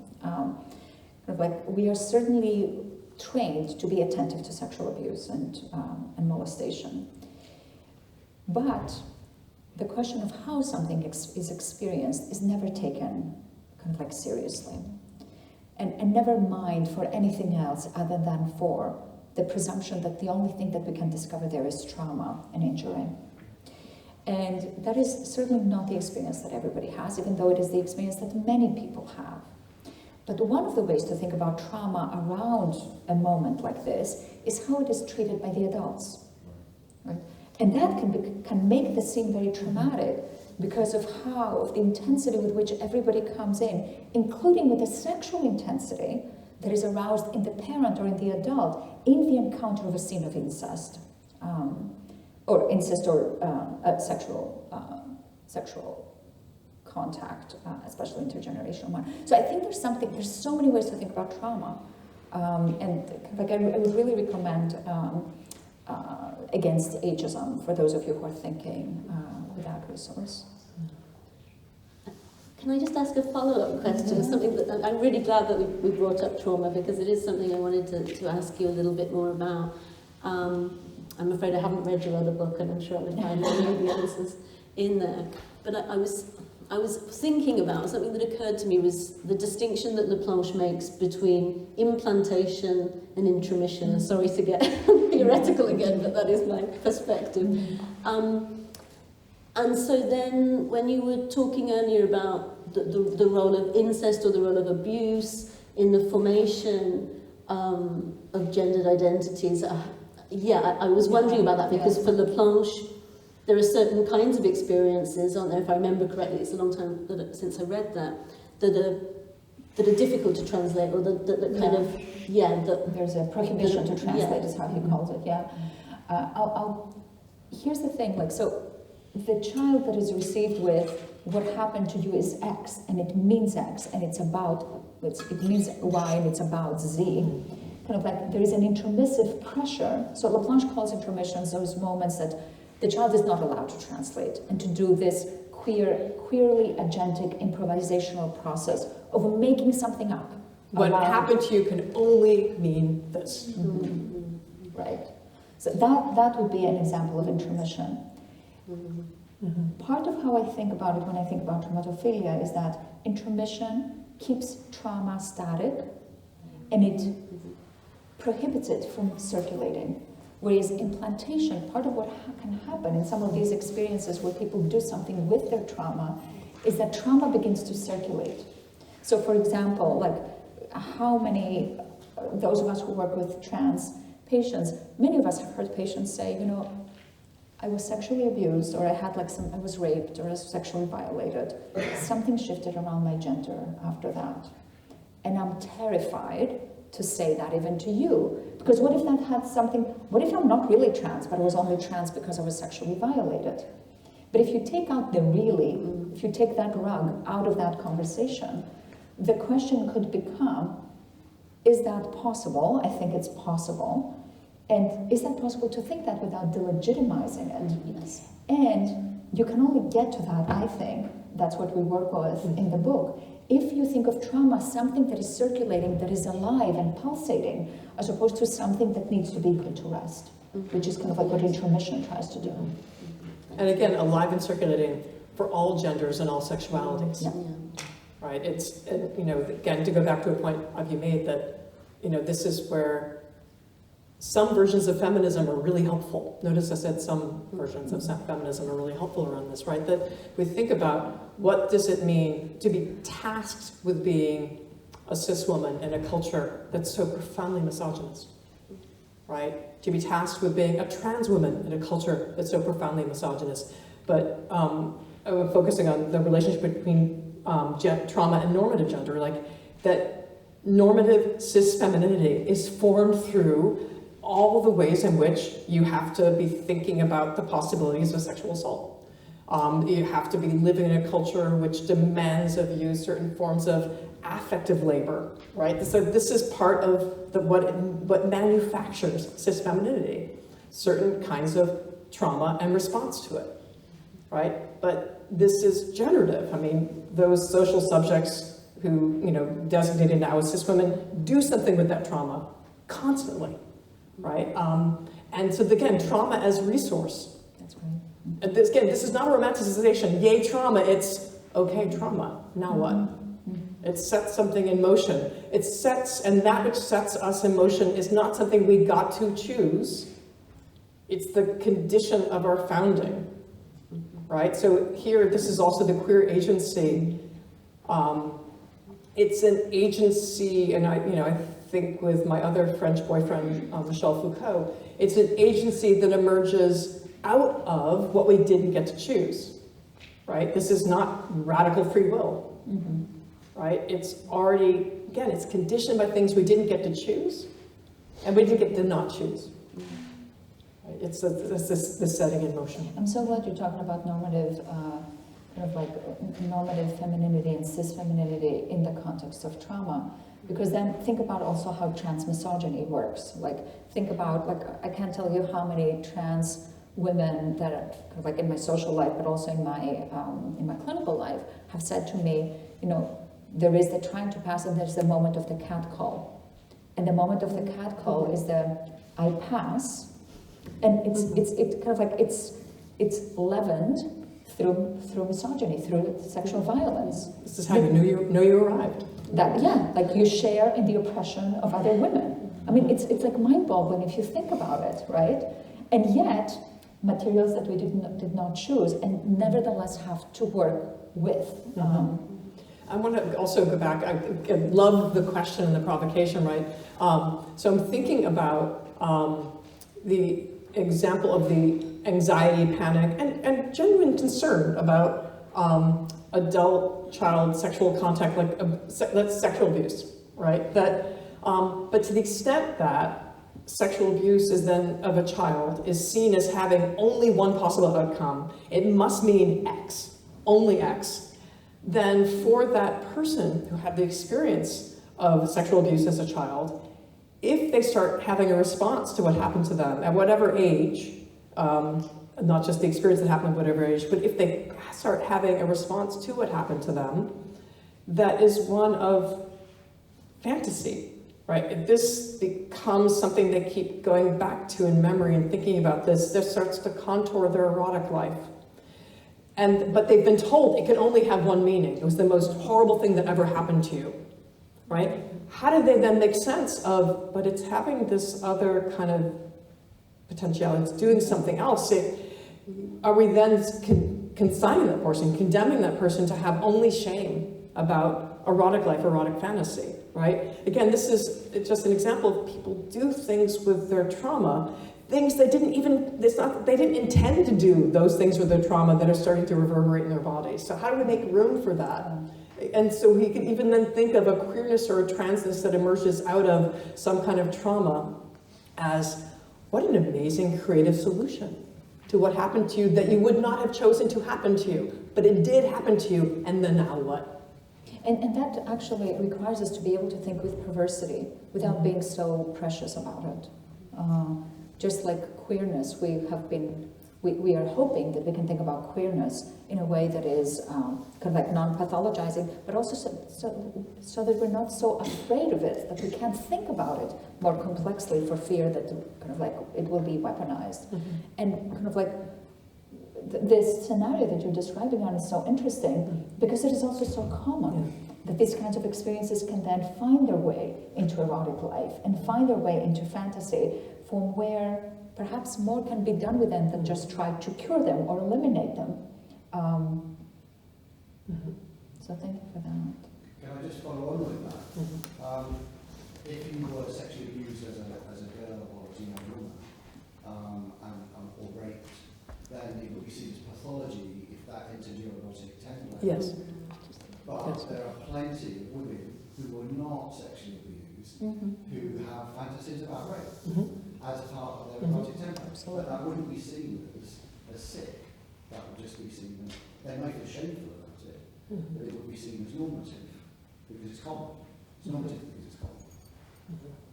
We are certainly trained to be attentive to sexual abuse and molestation. But the question of how something is experienced is never taken seriously. And never mind for anything else other than for the presumption that the only thing that we can discover there is trauma and injury. And that is certainly not the experience that everybody has, even though it is the experience that many people have. But one of the ways to think about trauma around a moment like this is how it is treated by the adults. Right? And that can make the scene very traumatic because of the intensity with which everybody comes in, including with the sexual intensity that is aroused in the parent or in the adult in the encounter of a scene of incest, or incest or sexual contact, especially intergenerational one. So I think there's so many ways to think about trauma, and I would really recommend Against Ageism for those of you who are thinking with that resource. Can I just ask a follow-up question? Something that I'm really glad that we brought up trauma, because it is something I wanted to ask you a little bit more about. I'm afraid I haven't read your other book, and I'm sure I'll find many of the answers in there. But I was thinking about something that occurred to me was the distinction that Laplanche makes between implantation and intromission. Sorry to get theoretical again, but that is my perspective. And so then when you were talking earlier about the role of incest or the role of abuse in the formation of gendered identities, I was wondering about that, because for Laplanche, there are certain kinds of experiences, aren't there, if I remember correctly, it's a long time since I read that are difficult to translate, or that kind of, There's a prohibition to translate, is how he calls it, here's the thing, so the child that is received with what happened to you is X, and it means X, and it means Y, and it's about Z. Kind of like there is an intromissive pressure. So Laplanche calls intromissions those moments that the child is not allowed to translate and to do this queerly agentic improvisational process of making something up. What happened to you can only mean this. Mm-hmm. Right. So that would be an example of intromission. Mm-hmm. Part of how I think about it when I think about traumatophilia is that intromission keeps trauma static and it prohibits it from circulating. Whereas implantation, part of what can happen in some of these experiences where people do something with their trauma is that trauma begins to circulate. So for example, how many, those of us who work with trans patients, many of us have heard patients say, I was sexually abused, or I was raped, or I was sexually violated. Something shifted around my gender after that. And I'm terrified to say that even to you. Because what if that had something, what if I'm not really trans, but I was only trans because I was sexually violated? But if you take out if you take that rug out of that conversation, the question could become, is that possible? I think it's possible. And is that possible to think that without delegitimizing it? Yes. And you can only get to that, I think, that's what we work with in the book, if you think of trauma as something that is circulating, that is alive and pulsating, as opposed to something that needs to be put to rest, which is kind of like what intromission tries to do. And again, alive and circulating for all genders and all sexualities. Yeah. Right? It's, again, to go back to a point Avgi made, that, this is where some versions of feminism are really helpful. Notice I said some versions of feminism are really helpful around this, right? That we think about what does it mean to be tasked with being a cis woman in a culture that's so profoundly misogynist, right? To be tasked with being a trans woman in a culture that's so profoundly misogynist. But focusing on the relationship between trauma and normative gender, that normative cis femininity is formed through all the ways in which you have to be thinking about the possibilities of sexual assault. You have to be living in a culture which demands of you certain forms of affective labor, right? So this is part of what manufactures cis femininity, certain kinds of trauma and response to it, right? But this is generative. I mean, those social subjects who, designated now as cis women do something with that trauma constantly. Right? And so again, trauma as resource. That's right. And this is not a romanticization. Yay, trauma. It's okay, trauma. Now what? It sets something in motion. And that which sets us in motion is not something we got to choose. It's the condition of our founding. Right? So here, this is also the queer agency. It's an agency, and I think with my other French boyfriend, Michel Foucault, it's an agency that emerges out of what we didn't get to choose, right? This is not radical free will, right? It's already, again, it's conditioned by things we didn't get to choose, and we didn't get to not choose. Right? It's this setting in motion. I'm so glad you're talking about normative, normative femininity and cis femininity in the context of trauma. Because then think about also how transmisogyny works. Think about, I can't tell you how many trans women that are kind of in my social life, but also in my clinical life, have said to me, there is the trying to pass and there's the moment of the catcall. And the moment of the catcall is the I pass, And it's kind of like it's leavened through misogyny, through sexual violence. This is how you know you arrived. Like you share in the oppression of other women. I mean, it's like mind-boggling if you think about it, right? And yet, materials that we did not choose and nevertheless have to work with. I want to also go back. I love the question and the provocation, right? So I'm thinking about the example of the anxiety, panic, and genuine concern about adult-child sexual contact, like that's sexual abuse, right? But to the extent that sexual abuse is then of a child is seen as having only one possible outcome, it must mean X, only X, then for that person who had the experience of sexual abuse as a child, if they start having a response to what happened to them at whatever age, not just the experience that happened at whatever age, but if they start having a response to what happened to them, that is one of fantasy, right? If this becomes something they keep going back to in memory and thinking about this starts to contour their erotic life. But they've been told it can only have one meaning. It was the most horrible thing that ever happened to you, right? How do they then make sense of, but it's having this other kind of potentiality, it's doing something else? Are we then consigning that person, condemning that person to have only shame about erotic life, erotic fantasy, right? Again, this is just an example of people do things with their trauma, things they didn't even, they didn't intend to do those things with their trauma that are starting to reverberate in their bodies. So how do we make room for that? And so we can even then think of a queerness or a transness that emerges out of some kind of trauma as, what an amazing creative solution to what happened to you that you would not have chosen to happen to you, but it did happen to you, and then now what? And that actually requires us to be able to think with perversity without being so precious about it. Just like queerness, we are hoping that we can think about queerness in a way that is kind of like non-pathologizing, but also so that we're not so afraid of it, that we can't think about it more complexly for fear that kind of like it will be weaponized. And kind of like this scenario that you're describing on is so interesting because it is also so common that these kinds of experiences can then find their way into erotic life and find their way into fantasy, from where perhaps more can be done with them than just try to cure them or eliminate them. So thank you for that. Can I just follow on with that? If you were sexually abused as a girl or as a young woman or raped, then it would be seen as pathology if that entered your erotic template. Yes. But there are plenty of women who were not sexually abused who have fantasies about rape as a part of their erotic template. But that wouldn't be seen as sick. That would just be seen as, they might feel shameful about it, but it would be seen as normative because it's common. It's normative because it's common.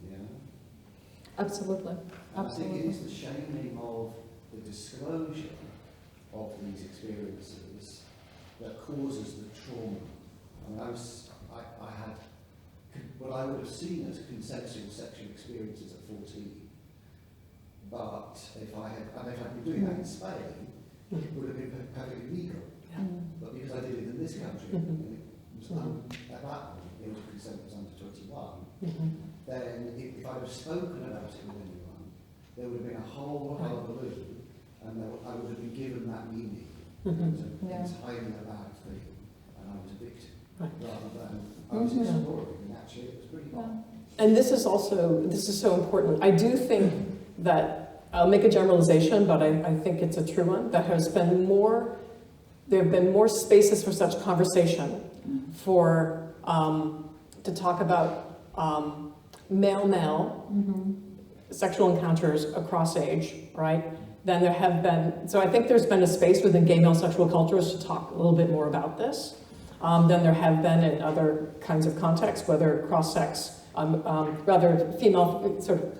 Yeah. Absolutely. And I think it is the shaming of the disclosure of these experiences that causes the trauma. I mean, I had what I would have seen as consensual sexual experiences at 14, but if I had been doing that in Spain, it would have been perfectly legal. But because I did it in this country, and it was at that point, the age of consent was under 21, then if I'd have spoken about it with anyone, there would have been a whole hullabaloo, and I would have been given that meaning. It was hiding a bad thing, and I was a victim, rather than I was exploring, and actually it was pretty fun. And this is so important. I do think that, I'll make a generalization, but I think it's a true one, there have been more spaces for such conversation, to talk about male-male sexual encounters across age, right? Then there have been, so I think there's been a space within gay male sexual cultures to talk a little bit more about this. Than there have been in other kinds of contexts, whether cross-sex, rather female, sort of,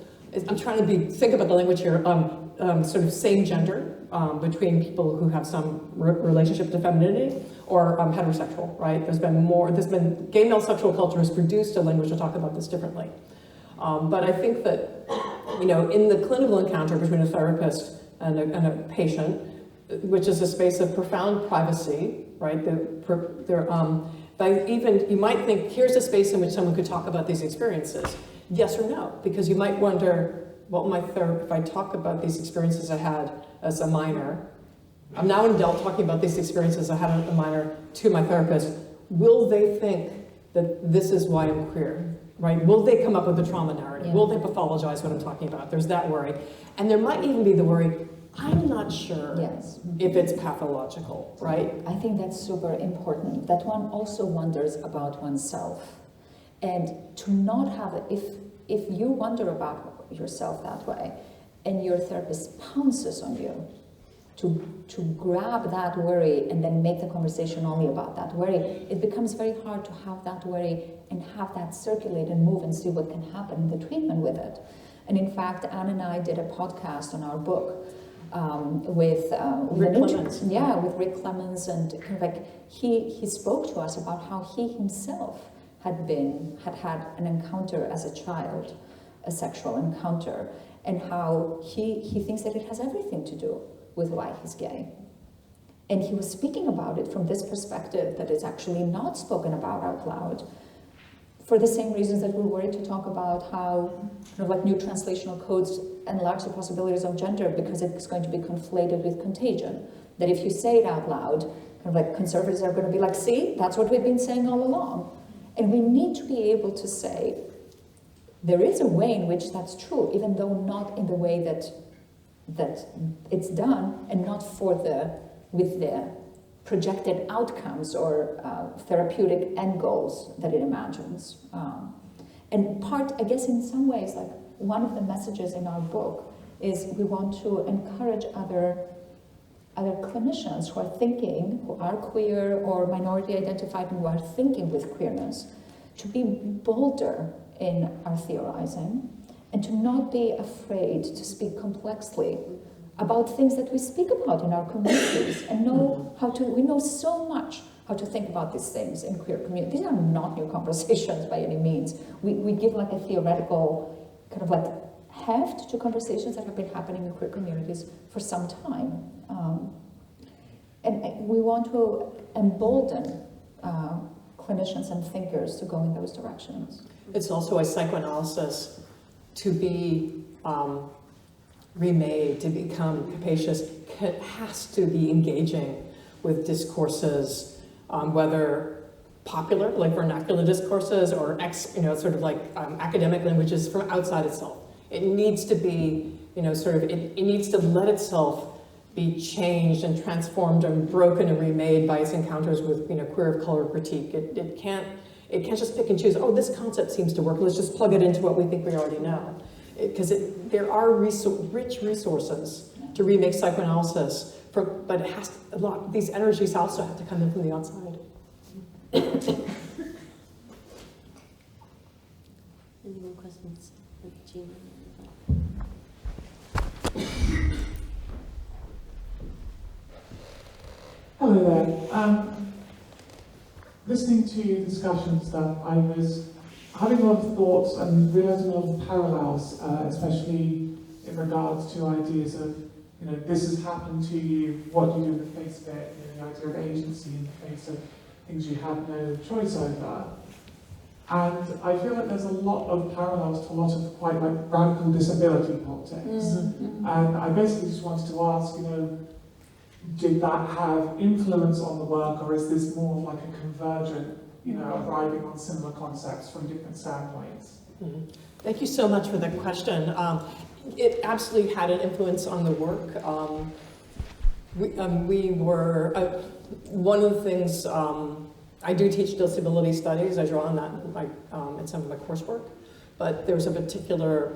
I'm trying to think about the language here, sort of same gender, between people who have some relationship to femininity, or heterosexual, right? There's been gay male sexual culture has produced a language to talk about this differently. But I think that you know, in the clinical encounter between a therapist and a patient, which is a space of profound privacy, right? You might think, here's a space in which someone could talk about these experiences. Yes or no? Because you might wonder, well, if I talk about these experiences I had as a minor, I'm now an adult talking about these experiences I had as a minor to my therapist, will they think that this is why I'm queer, right? Will they come up with a trauma narrative? Yeah. Will they pathologize what I'm talking about? There's that worry. And there might even be the worry, I'm not sure Yes. if it's pathological, right? I think that's super important, that one also wonders about oneself. And to not have it, if you wonder about yourself that way, and your therapist pounces on you to grab that worry and then make the conversation only about that worry, it becomes very hard to have that worry and have that circulate and move and see what can happen in the treatment with it. And in fact, Anne and I did a podcast on our book with Rick Clemens. Yeah, with Rick Clemens, and kind of like he spoke to us about how he himself had had an encounter as a child, a sexual encounter, and how he thinks that it has everything to do with why he's gay. And he was speaking about it from this perspective that it's actually not spoken about out loud, for the same reasons that we're worried to talk about how kind of like new translational codes enlarge the possibilities of gender, because it's going to be conflated with contagion. That if you say it out loud, kind of like conservatives are going to be like, see, that's what we've been saying all along. And we need to be able to say, there is a way in which that's true, even though not in the way that it's done, and not with the projected outcomes or therapeutic end goals that it imagines. And I guess in some ways, like one of the messages in our book is we want to encourage other clinicians who are thinking, who are queer or minority identified, and who are thinking with queerness, to be bolder in our theorizing, and to not be afraid to speak complexly about things that we speak about in our communities, and we know so much how to think about these things in queer communities. These are not new conversations by any means. We give like a theoretical kind of like heft to conversations that have been happening in queer communities for some time. And we want to embolden clinicians and thinkers to go in those directions. It's also a psychoanalysis to be remade, to become capacious, has to be engaging with discourses, whether popular, like vernacular discourses, or sort of like academic languages from outside itself. It needs to be, it needs to let itself be changed and transformed and broken and remade by its encounters with, queer of color critique. It can't just pick and choose, oh, this concept seems to work, let's just plug it into what we think we already know. Because there are rich resources to remake psychoanalysis, but it has to, these energies also have to come in from the outside. Any more questions? Gina? Hello there. Listening to your discussion stuff, I was having a lot of thoughts and realizing a lot of parallels, especially in regards to ideas of, this has happened to you, what do you do in the face of it, the idea of agency in the face of things you have no choice over. And I feel like there's a lot of parallels to a lot of quite like radical disability politics. Mm-hmm. And I basically just wanted to ask, did that have influence on the work, or is this more like a convergent, arriving on similar concepts from different standpoints? Mm-hmm. Thank you so much for that question. It absolutely had an influence on the work. We were, one of the things, I do teach disability studies. I draw on that in some of my coursework. But there's a particular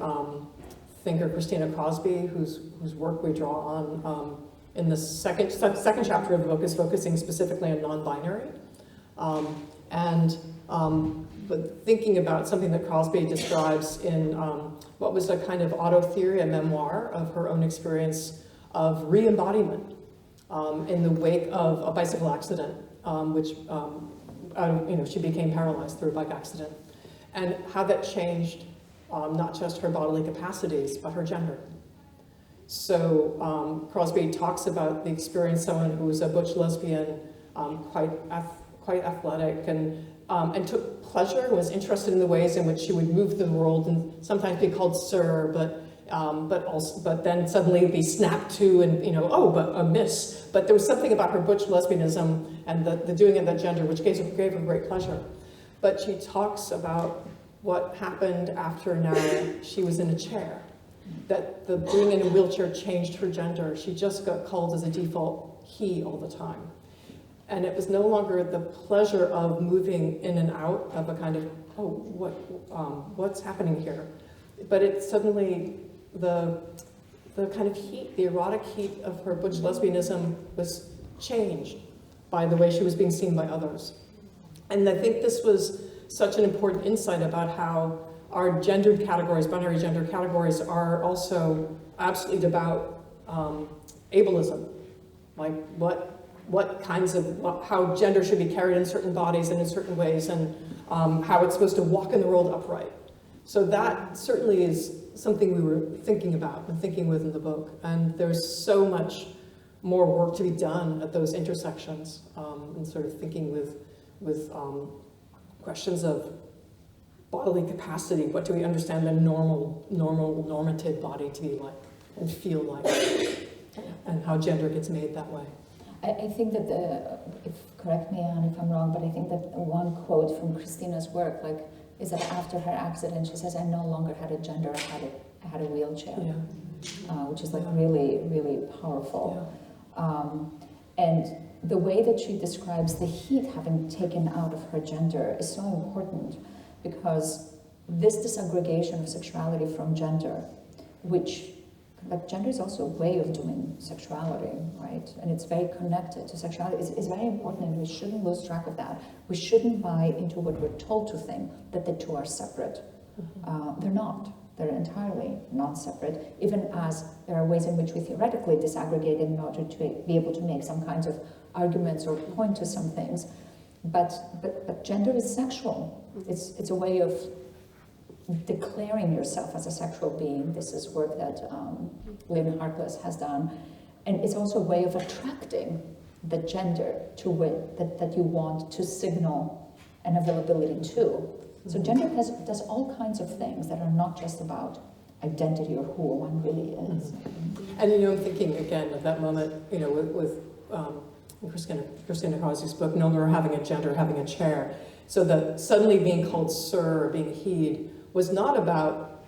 thinker, Christina Crosby, whose work we draw on in the second chapter of the book is focusing specifically on non-binary. But thinking about something that Crosby describes in what was a kind of autotheory, a memoir of her own experience of re-embodiment in the wake of a bicycle accident, which she became paralyzed through a bike accident, and how that changed not just her bodily capacities, but her gender. So Crosby talks about the experience of someone who was a butch lesbian, quite athletic, and took pleasure, was interested in the ways in which she would move the world, and sometimes be called sir, but then suddenly be snapped to, and oh, but a miss. But there was something about her butch lesbianism and the doing of that gender which gave her great pleasure. But she talks about what happened after now she was in a chair, that the being in a wheelchair changed her gender. She just got called as a default he all the time. And it was no longer the pleasure of moving in and out of a kind of, oh, what's happening here? But it suddenly, the kind of heat, the erotic heat of her butch lesbianism was changed by the way she was being seen by others. And I think this was such an important insight about how our gendered categories, binary gender categories, are also absolutely about ableism, like what kinds of, how gender should be carried in certain bodies and in certain ways, and how it's supposed to walk in the world upright. So that certainly is something we were thinking about and thinking with in the book. And there's so much more work to be done at those intersections, and sort of thinking with questions of bodily capacity. What do we understand the normative body to be like and feel like, and how gender gets made that way. I think that correct me Anne if I'm wrong, but I think that one quote from Christina's work, is that after her accident, she says, "I no longer had a gender, I had a wheelchair," which is really, really powerful. Yeah. And the way that she describes the heat having taken out of her gender is so important, because this disaggregation of sexuality from gender, which gender is also a way of doing sexuality, right? And it's very connected to sexuality. It's very important, and we shouldn't lose track of that. We shouldn't buy into what we're told to think, that the two are separate. They're not. They're entirely not separate, even as there are ways in which we theoretically disaggregate in order to be able to make some kinds of arguments or point to some things. But gender is sexual. It's a way of declaring yourself as a sexual being. This is work that Lynn Harkless has done. And it's also a way of attracting the gender to it that you want to signal an availability to. So gender does all kinds of things that are not just about identity or who one really is. And I'm thinking again at that moment, with Christina Crosby's book, No Longer Having a Gender, Having a Chair. So that suddenly being called sir or being he'd was not about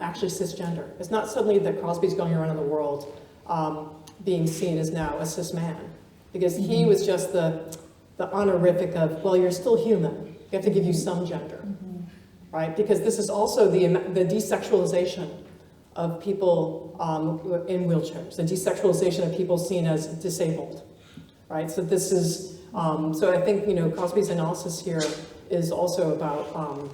actually cisgender. It's not suddenly that Crosby's going around in the world being seen as now a cis man, because he was just the honorific of, well, you're still human. We have to give you some gender, right? Because this is also the desexualization of people in wheelchairs, the desexualization of people seen as disabled, right? So this is, so I think, Crosby's analysis here is also about,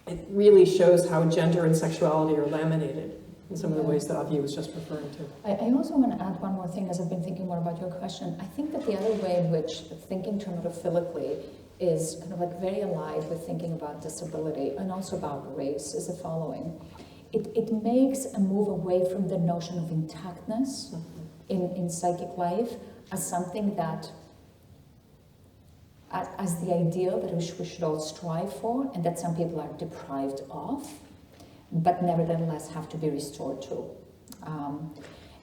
it really shows how gender and sexuality are laminated in some of the ways that Avgi was just referring to. I also want to add one more thing as I've been thinking more about your question. I think that the other way in which thinking traumatophilically is kind of very alive with thinking about disability and also about race is the following. It makes a move away from the notion of intactness in psychic life as something that, as the ideal that we should all strive for, and that some people are deprived of, but nevertheless have to be restored to.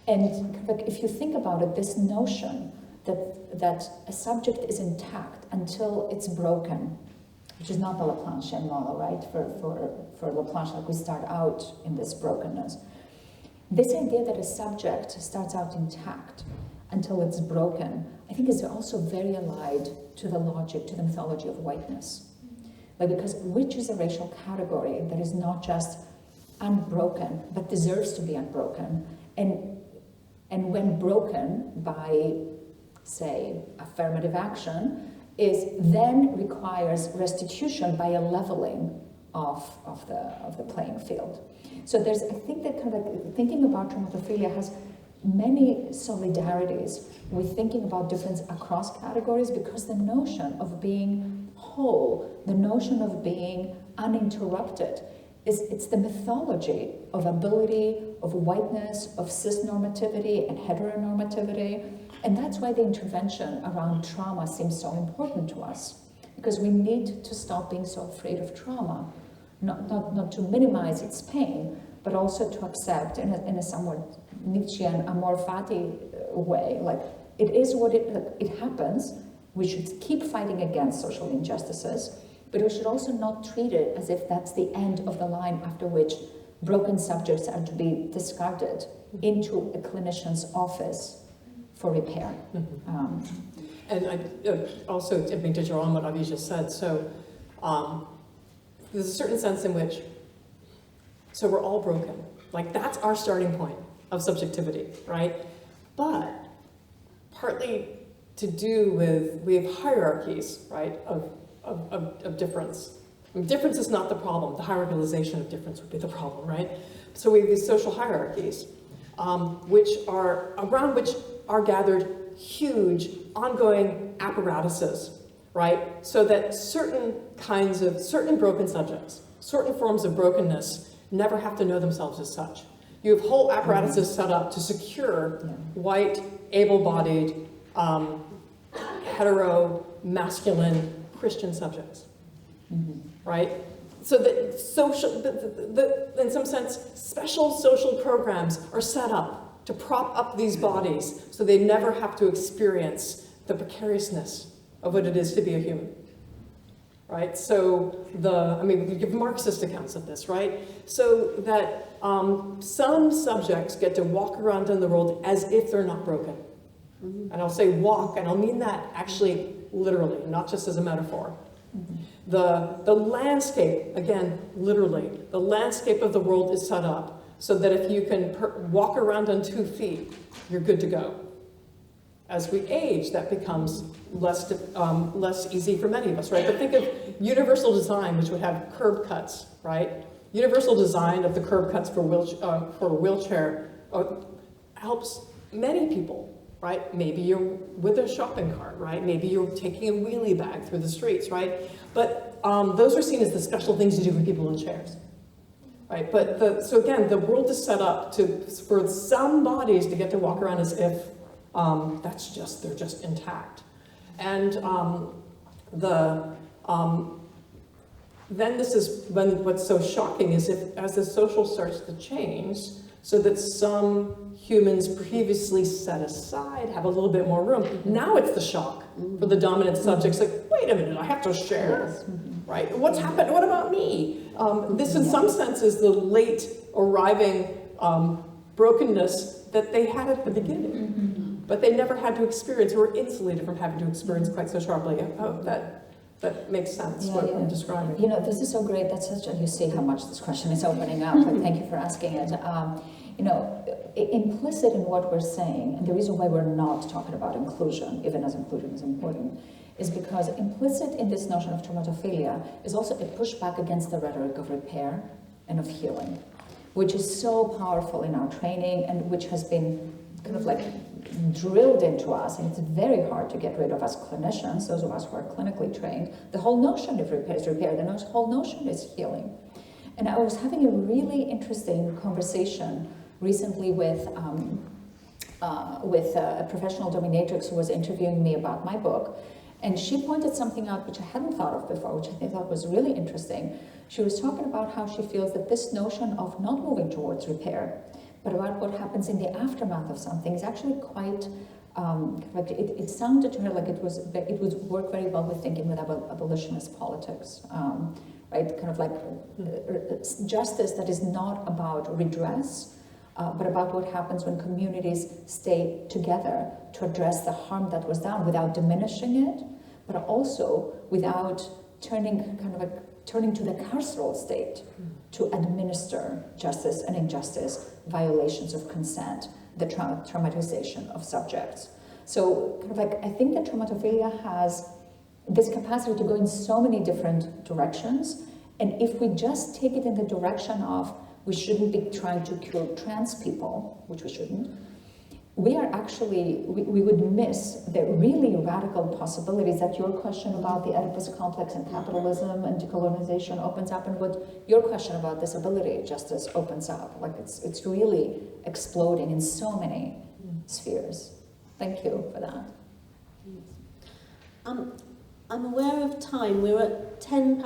And if you think about it, this notion that a subject is intact until it's broken, which is not the Laplanchian model, right? For Laplanche, we start out in this brokenness. This idea that a subject starts out intact until it's broken, I think is also very allied to the logic, to the mythology of whiteness. Because which is a racial category that is not just unbroken, but deserves to be unbroken. And when broken by, say, affirmative action, then requires restitution by a leveling of the playing field. So I think that thinking about traumatophilia has many solidarities with thinking about difference across categories, because the notion of being whole, the notion of being uninterrupted, it's the mythology of ability, of whiteness, of cis-normativity and heteronormativity. And that's why the intervention around trauma seems so important to us, because we need to stop being so afraid of trauma, not to minimize its pain, but also to accept in a somewhat Nietzschean, amor fati way, like it is what it happens. We should keep fighting against social injustices, but we should also not treat it as if that's the end of the line after which broken subjects are to be discarded into a clinician's office for repair. And I also, to draw on what Avgi just said, so there's a certain sense in which, so we're all broken. Like that's our starting point of subjectivity, right? But partly to do with, we have hierarchies, right, of difference. Difference is not the problem. The hierarchization of difference would be the problem, right? So we have these social hierarchies, around which are gathered huge, ongoing apparatuses, right? So that certain broken subjects, certain forms of brokenness never have to know themselves as such. You have whole apparatuses set up to secure white, able-bodied, hetero, masculine, Christian subjects, right? So that in some sense, special social programs are set up to prop up these bodies so they never have to experience the precariousness of what it is to be a human, right? So we give Marxist accounts of this, right? So that some subjects get to walk around in the world as if they're not broken. And I'll say walk, and I'll mean that actually literally, not just as a metaphor. The landscape, again, literally, the landscape of the world is set up so that if you can walk around on 2 feet, you're good to go. As we age, that becomes less easy for many of us, right? But think of universal design, which would have curb cuts, right? Universal design of the curb cuts for a wheelchair helps many people, right? Maybe you're with a shopping cart, right? Maybe you're taking a wheelie bag through the streets, right? But those are seen as the special things you do for people in chairs, right? But so again, the world is set up for some bodies to get to walk around as if they're just intact. And then this is when what's so shocking is as the social starts to change, so that some humans previously set aside have a little bit more room. Now it's the shock for the dominant subjects, like, wait a minute, I have to share, right? What's happened? What about me? This in some sense is the late arriving brokenness that they had at the beginning, but they never had to experience or were insulated from having to experience quite so sharply. I hope that makes sense, what I'm describing. You know, this is so great. You see how much this question is opening up, and thank you for asking it. Implicit in what we're saying, and the reason why we're not talking about inclusion, even as inclusion is important, is because implicit in this notion of traumatophilia is also a pushback against the rhetoric of repair and of healing, which is so powerful in our training and which has been kind of like drilled into us, and it's very hard to get rid of as clinicians, those of us who are clinically trained. The whole notion of repair is repair, the whole notion is healing. And I was having a really interesting conversation recently with a professional dominatrix who was interviewing me about my book, and she pointed something out which I hadn't thought of before, which I thought was really interesting. She was talking about how she feels that this notion of not moving towards repair, but about what happens in the aftermath of something is actually quite, it sounded to her like it would work very well with thinking with abolitionist politics, right? Kind of like justice that is not about redress, but about what happens when communities stay together to address the harm that was done without diminishing it, but also without turning to the carceral state to administer justice and injustice, violations of consent, the traumatization of subjects. So I think that traumatophilia has this capacity to go in so many different directions, and if we just take it in the direction of we shouldn't be trying to cure trans people, which we shouldn't, we are actually, we would miss the really radical possibilities that your question about the Oedipus complex and capitalism and decolonization opens up, and what your question about disability justice opens up. Like it's really exploding in so many spheres. Thank you for that. I'm aware of time. We're at 3:10.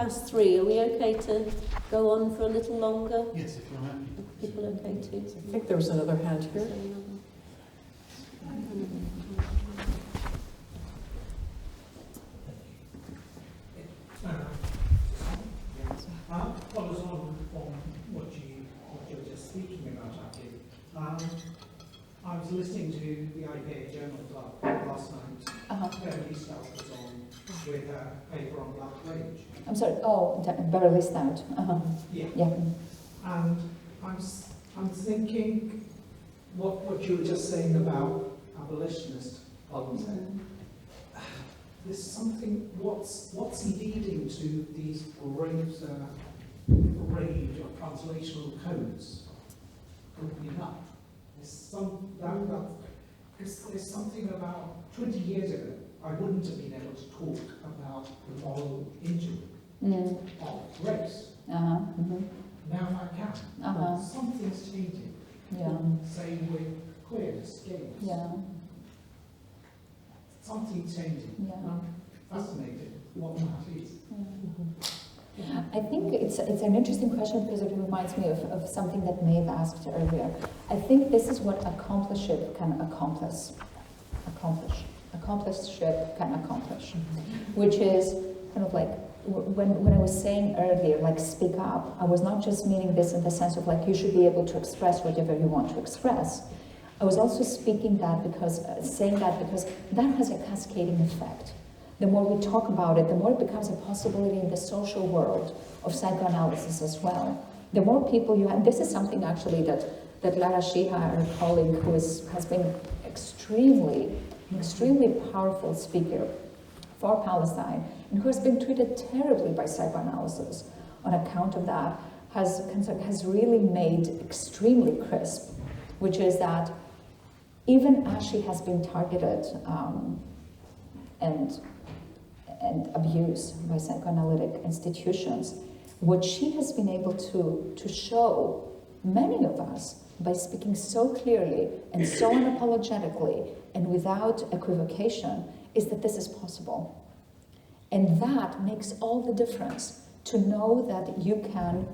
Are we okay to go on for a little longer? Yes, if you're happy. People okay too? I think there was another hand here. Follows on from what you were just speaking about, Avgi. I was listening to the IPA Journal Club last night. Beverly Stout was on with her paper on black rage. I'm sorry. Oh, Beverly Stout. Yeah. Yeah. And I'm thinking what you were just saying about abolitionist politics. There's something, what's leading to these great range of translational codes opening up? There's something about 20 years ago, I wouldn't have been able to talk about the moral injury of race. Now I can. Something's changing. Yeah. Same with queerness, gayness. Yeah. Something's changing. Yeah. I'm fascinated what that is. I think it's an interesting question because it reminds me of something that Maeve asked earlier. I think this is what accompliceship can accomplish, which is kind of like when I was saying earlier, like speak up, I was not just meaning this in the sense of like you should be able to express whatever you want to express. I was also saying that because that has a cascading effect. The more we talk about it, the more it becomes a possibility in the social world of psychoanalysis as well. The more people you have, this is something actually that Lara Shiha, our colleague, who has been extremely powerful speaker for Palestine, and who has been treated terribly by psychoanalysis on account of that, has really made extremely crisp, which is that even as she has been targeted and abused by psychoanalytic institutions, what she has been able to show many of us by speaking so clearly and so unapologetically and without equivocation is that this is possible. And that makes all the difference, to know that you can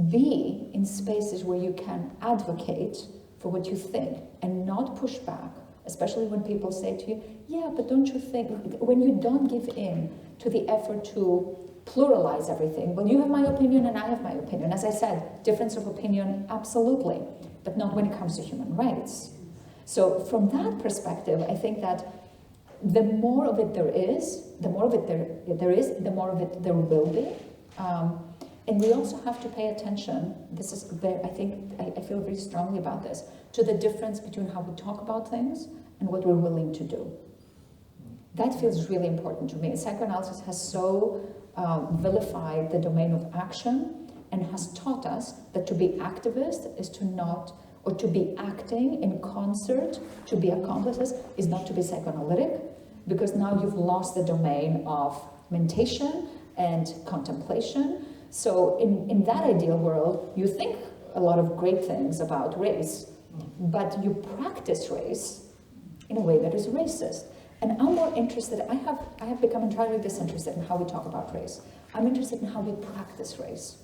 be in spaces where you can advocate for what you think and not push back, especially when people say to you, yeah, but don't you think, when you don't give in to the effort to pluralize everything, well, you have my opinion and I have my opinion. As I said, difference of opinion, absolutely, but not when it comes to human rights. So from that perspective, I think that the more of it there is, the more of it the more of it there will be. And we also have to pay attention, this is very, I feel very strongly about this, to the difference between how we talk about things and what we're willing to do. That feels really important to me. Psychoanalysis has so vilified the domain of action and has taught us that to be activist is to not, or to be acting in concert, to be accomplices, is not to be psychoanalytic, because now you've lost the domain of mentation and contemplation. So in that ideal world, you think a lot of great things about race, but you practice race in a way that is racist. And I'm more interested, I have become entirely disinterested in how we talk about race. I'm interested in how we practice race.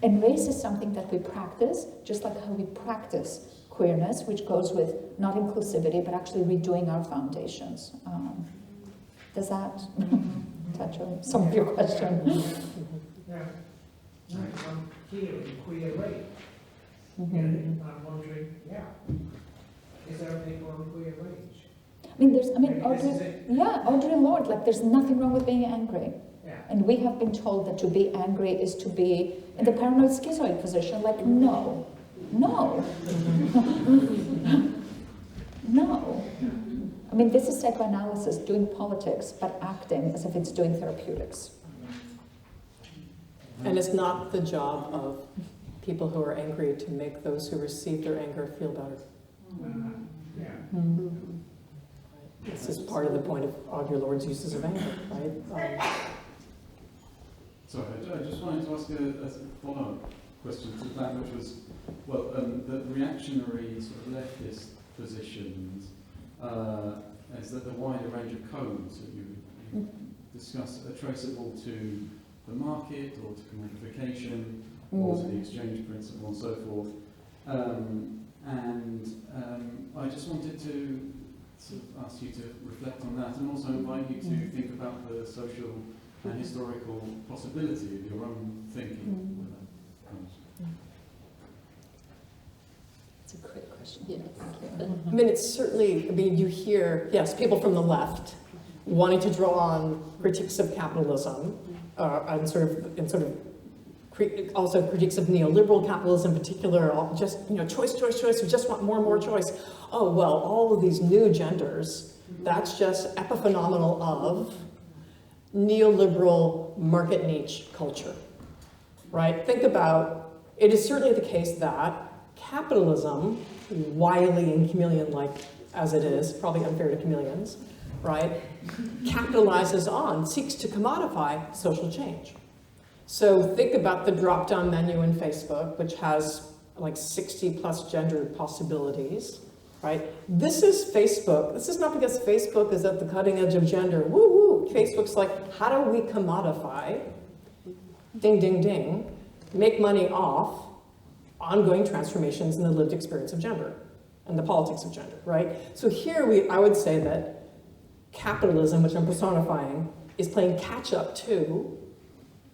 And race is something that we practice, just like how we practice queerness, which goes with not inclusivity, but actually redoing our foundations. Does that touch on some of your questions? Yeah. I'm hearing queer rape. And I'm wondering, is there a paper on queer rage? Audre Lorde, like there's nothing wrong with being angry. Yeah. And we have been told that to be angry is to be in the paranoid schizoid position, like no. No. I mean, this is psychoanalysis doing politics, but acting as if it's doing therapeutics. And it's not the job of people who are angry to make those who receive their anger feel better. This is part of the point of your Lord's uses of anger, right? Sorry, I just wanted to ask a follow-up question to that, which was, well, the reactionary sort of leftist positions is that the wider range of codes that you discuss are traceable to the market or to commodification or to the exchange principle and so forth. I just wanted to sort of ask you to reflect on that and also invite you to think about the social and historical possibility of your own thinking with that comes. It's a great question. Yeah. Thank you. I mean, it's certainly, I mean, you hear, yes, people from the left wanting to draw on critiques of capitalism and sort of also critiques of neoliberal capitalism in particular, just, you know, choice, we just want more and more choice. Oh, well, all of these new genders, that's just epiphenomenal of neoliberal market niche culture, right? Think about, it is certainly the case that capitalism, wily and chameleon-like as it is, probably unfair to chameleons, right, capitalizes on, seeks to commodify social change. So think about the drop-down menu in Facebook, which has like 60 plus gender possibilities, right? This is Facebook. This is not because Facebook is at the cutting edge of gender. Woo-woo! Facebook's like, how do we commodify, ding, ding, ding, make money off ongoing transformations in the lived experience of gender and the politics of gender, right? So here I would say that capitalism, which I'm personifying, is playing catch-up to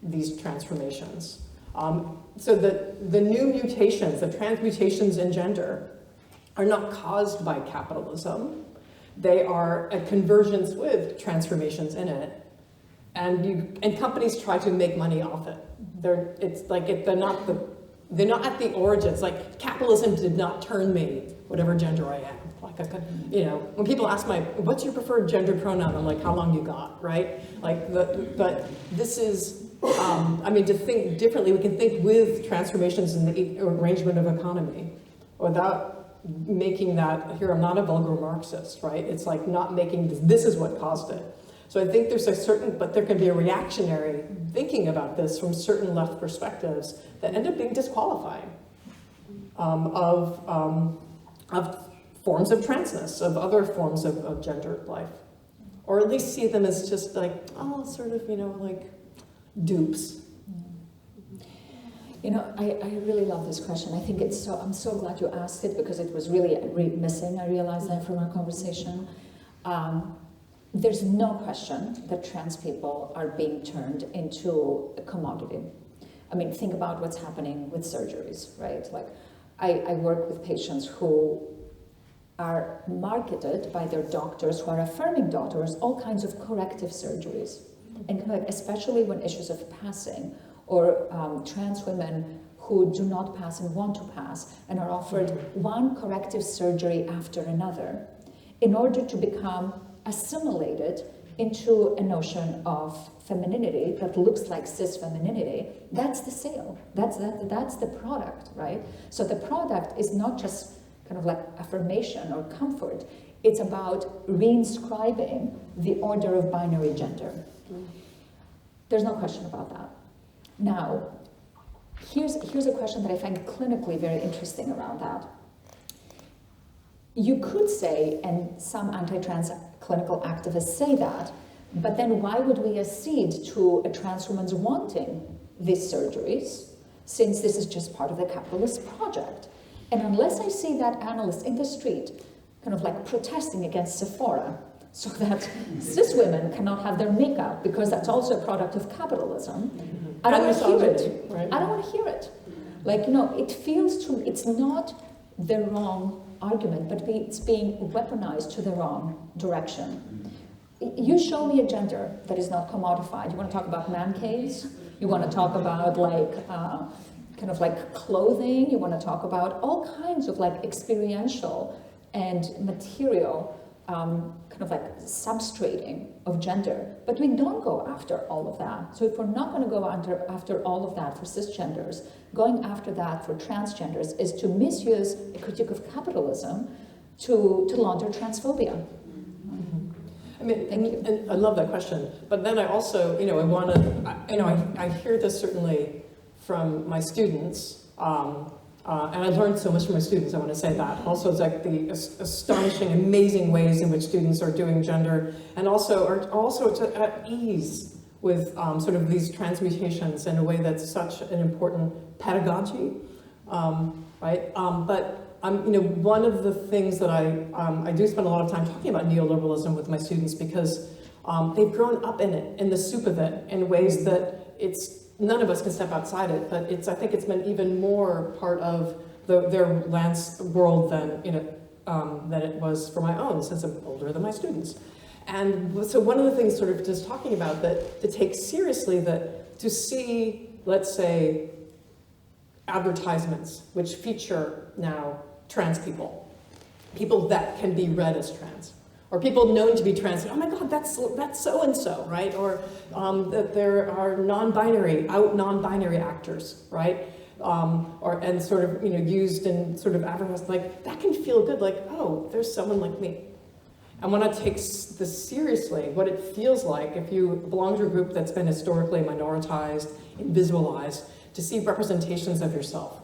these transformations. So the new mutations, the transmutations in gender, are not caused by capitalism. They are a convergence with transformations in it, and companies try to make money off it. They're not at the origins. Like, capitalism did not turn me whatever gender I am. Like, you know, when people ask what's your preferred gender pronoun, I'm like, how long you got, right? Like, but this is. I mean, to think differently, we can think with transformations in the arrangement of economy without making that, here, I'm not a vulgar Marxist, right? It's like not making, this is what caused it. So I think there's but there can be a reactionary thinking about this from certain left perspectives that end up being disqualifying of forms of transness, of other forms of gendered life. Or at least see them as just like, oh, sort of, you know, like, dupes. You know, I really love this question. I think I'm so glad you asked it because it was really missing. I realized that from our conversation. There's no question that trans people are being turned into a commodity. I mean, think about what's happening with surgeries, right? Like, I work with patients who are marketed by their doctors, who are affirming doctors, all kinds of corrective surgeries. And especially when issues of passing or trans women who do not pass and want to pass and are offered one corrective surgery after another in order to become assimilated into a notion of femininity that looks like cis femininity. That's the sale. That's the product, right? So the product is not just kind of like affirmation or comfort. It's about reinscribing the order of binary gender. There's no question about that. Now, here's a question that I find clinically very interesting around that. You could say, and some anti-trans clinical activists say that, but then why would we accede to a trans woman's wanting these surgeries, since this is just part of the capitalist project? And unless I see that analyst in the street kind of like protesting against Sephora, so that cis women cannot have their makeup because that's also a product of capitalism. I don't want to hear it. Right? I don't want to hear it. Like, you know, it feels to me, it's not the wrong argument, but it's being weaponized to the wrong direction. You show me a gender that is not commodified. You want to talk about man caves? You want to talk about like kind of like clothing? You want to talk about all kinds of like experiential and material kind of like substrating of gender, but we don't go after all of that. So if we're not going to go after all of that for cisgenders, going after that for transgenders is to misuse a critique of capitalism to launder transphobia. I mean, Thank you. and I love that question. But then I also, I want to, I hear this certainly from my students, and I learned so much from my students, I want to say that. Also, it's like the astonishing, amazing ways in which students are doing gender, and also are at ease with sort of these transmutations in a way that's such an important pedagogy, right? But one of the things that I do spend a lot of time talking about neoliberalism with my students, because they've grown up in it, in the soup of it, in ways that none of us can step outside it, but I think it's been even more part of their world than it was for my own, since I'm older than my students. And so one of the things sort of just talking about that to take seriously, that to see, let's say, advertisements which feature now trans people that can be read as trans, or people known to be trans. Oh my God, that's so and so, right? Or that there are non-binary actors, right? And sort of used in sort of advertising, like that can feel good. Like, oh, there's someone like me. And when I take this seriously, what it feels like if you belong to a group that's been historically minoritized, invisibilized, to see representations of yourself.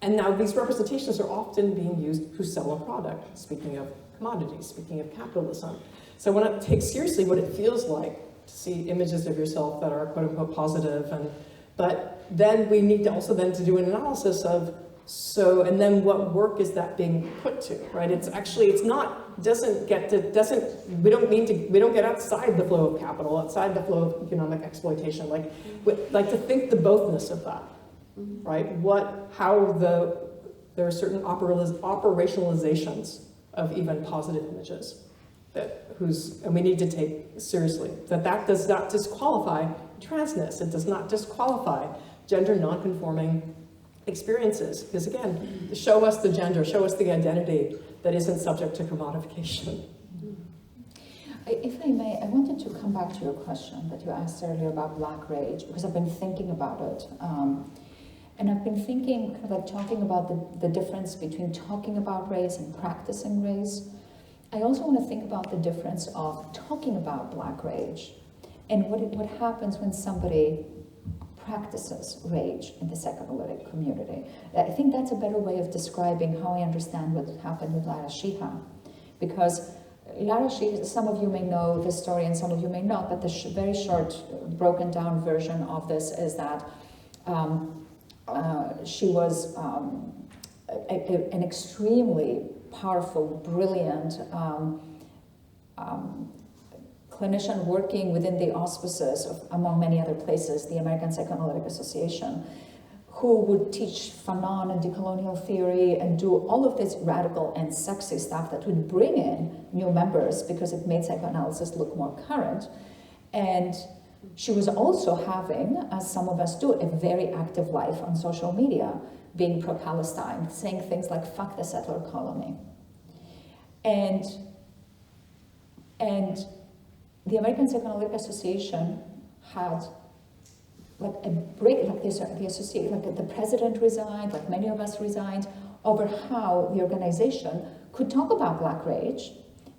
And now these representations are often being used to sell a product, speaking of commodities, speaking of capitalism. So when I take seriously what it feels like to see images of yourself that are quote unquote positive, but then we need to also then to do an analysis of, and then what work is that being put to, right? We don't get outside the flow of capital, outside the flow of economic exploitation, like to think the bothness of that, right? There are certain operationalizations of even positive images and we need to take seriously that does not disqualify transness, it does not disqualify gender non-conforming experiences, because again, show us the gender, show us the identity that isn't subject to commodification. If I may, I wanted to come back to your question that you asked earlier about Black rage, because I've been thinking about it. And I've been thinking, kind of like talking about the difference between talking about race and practicing race. I also want to think about the difference of talking about Black rage and what happens when somebody practices rage in the psychoanalytic community. I think that's a better way of describing how I understand what happened with Lara Shiha. Because Lara Shiha, some of you may know this story and some of you may not, but the very short, broken down version of this is that she was an extremely powerful, brilliant clinician working within the auspices of, among many other places, the American Psychoanalytic Association, who would teach Fanon and decolonial theory and do all of this radical and sexy stuff that would bring in new members because it made psychoanalysis look more current. And she was also having, as some of us do, a very active life on social media, being pro-Palestine, saying things like, fuck the settler colony. And the American Psychoanalytic Association had like a break, like the president resigned, like many of us resigned, over how the organization could talk about Black rage.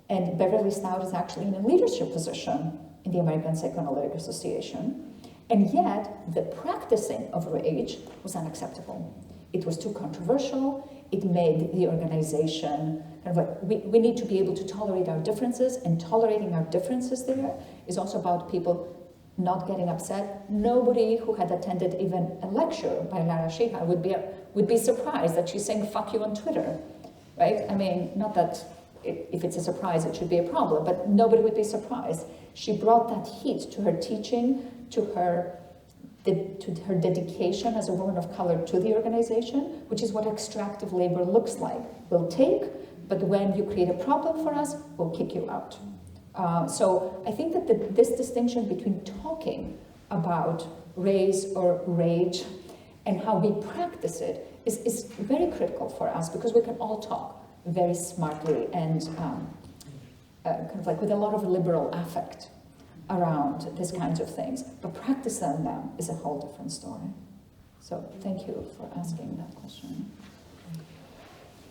And Beverly Stout is actually in a leadership position in the American Psychoanalytic Association. And yet, the practicing of rage was unacceptable. It was too controversial. It made the organization kind of like, we need to be able to tolerate our differences, and tolerating our differences there is also about people not getting upset. Nobody who had attended even a lecture by Lara Shiha would be surprised that she's saying fuck you on Twitter, right? I mean, not that if it's a surprise it should be a problem, but nobody would be surprised. She brought that heat to her teaching, to her dedication as a woman of color to the organization, which is what extractive labor looks like. We'll take, but when you create a problem for us, we'll kick you out. So I think that this distinction between talking about race or rage and how we practice it is very critical for us, because we can all talk very smartly and kind of like with a lot of liberal affect around these kinds of things, but practicing them is a whole different story. So thank you for asking that question.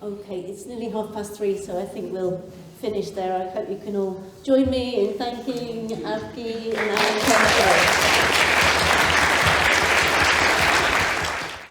Okay, it's nearly 3:30, so I think we'll finish there. I hope you can all join me in thanking Avgi and Alan.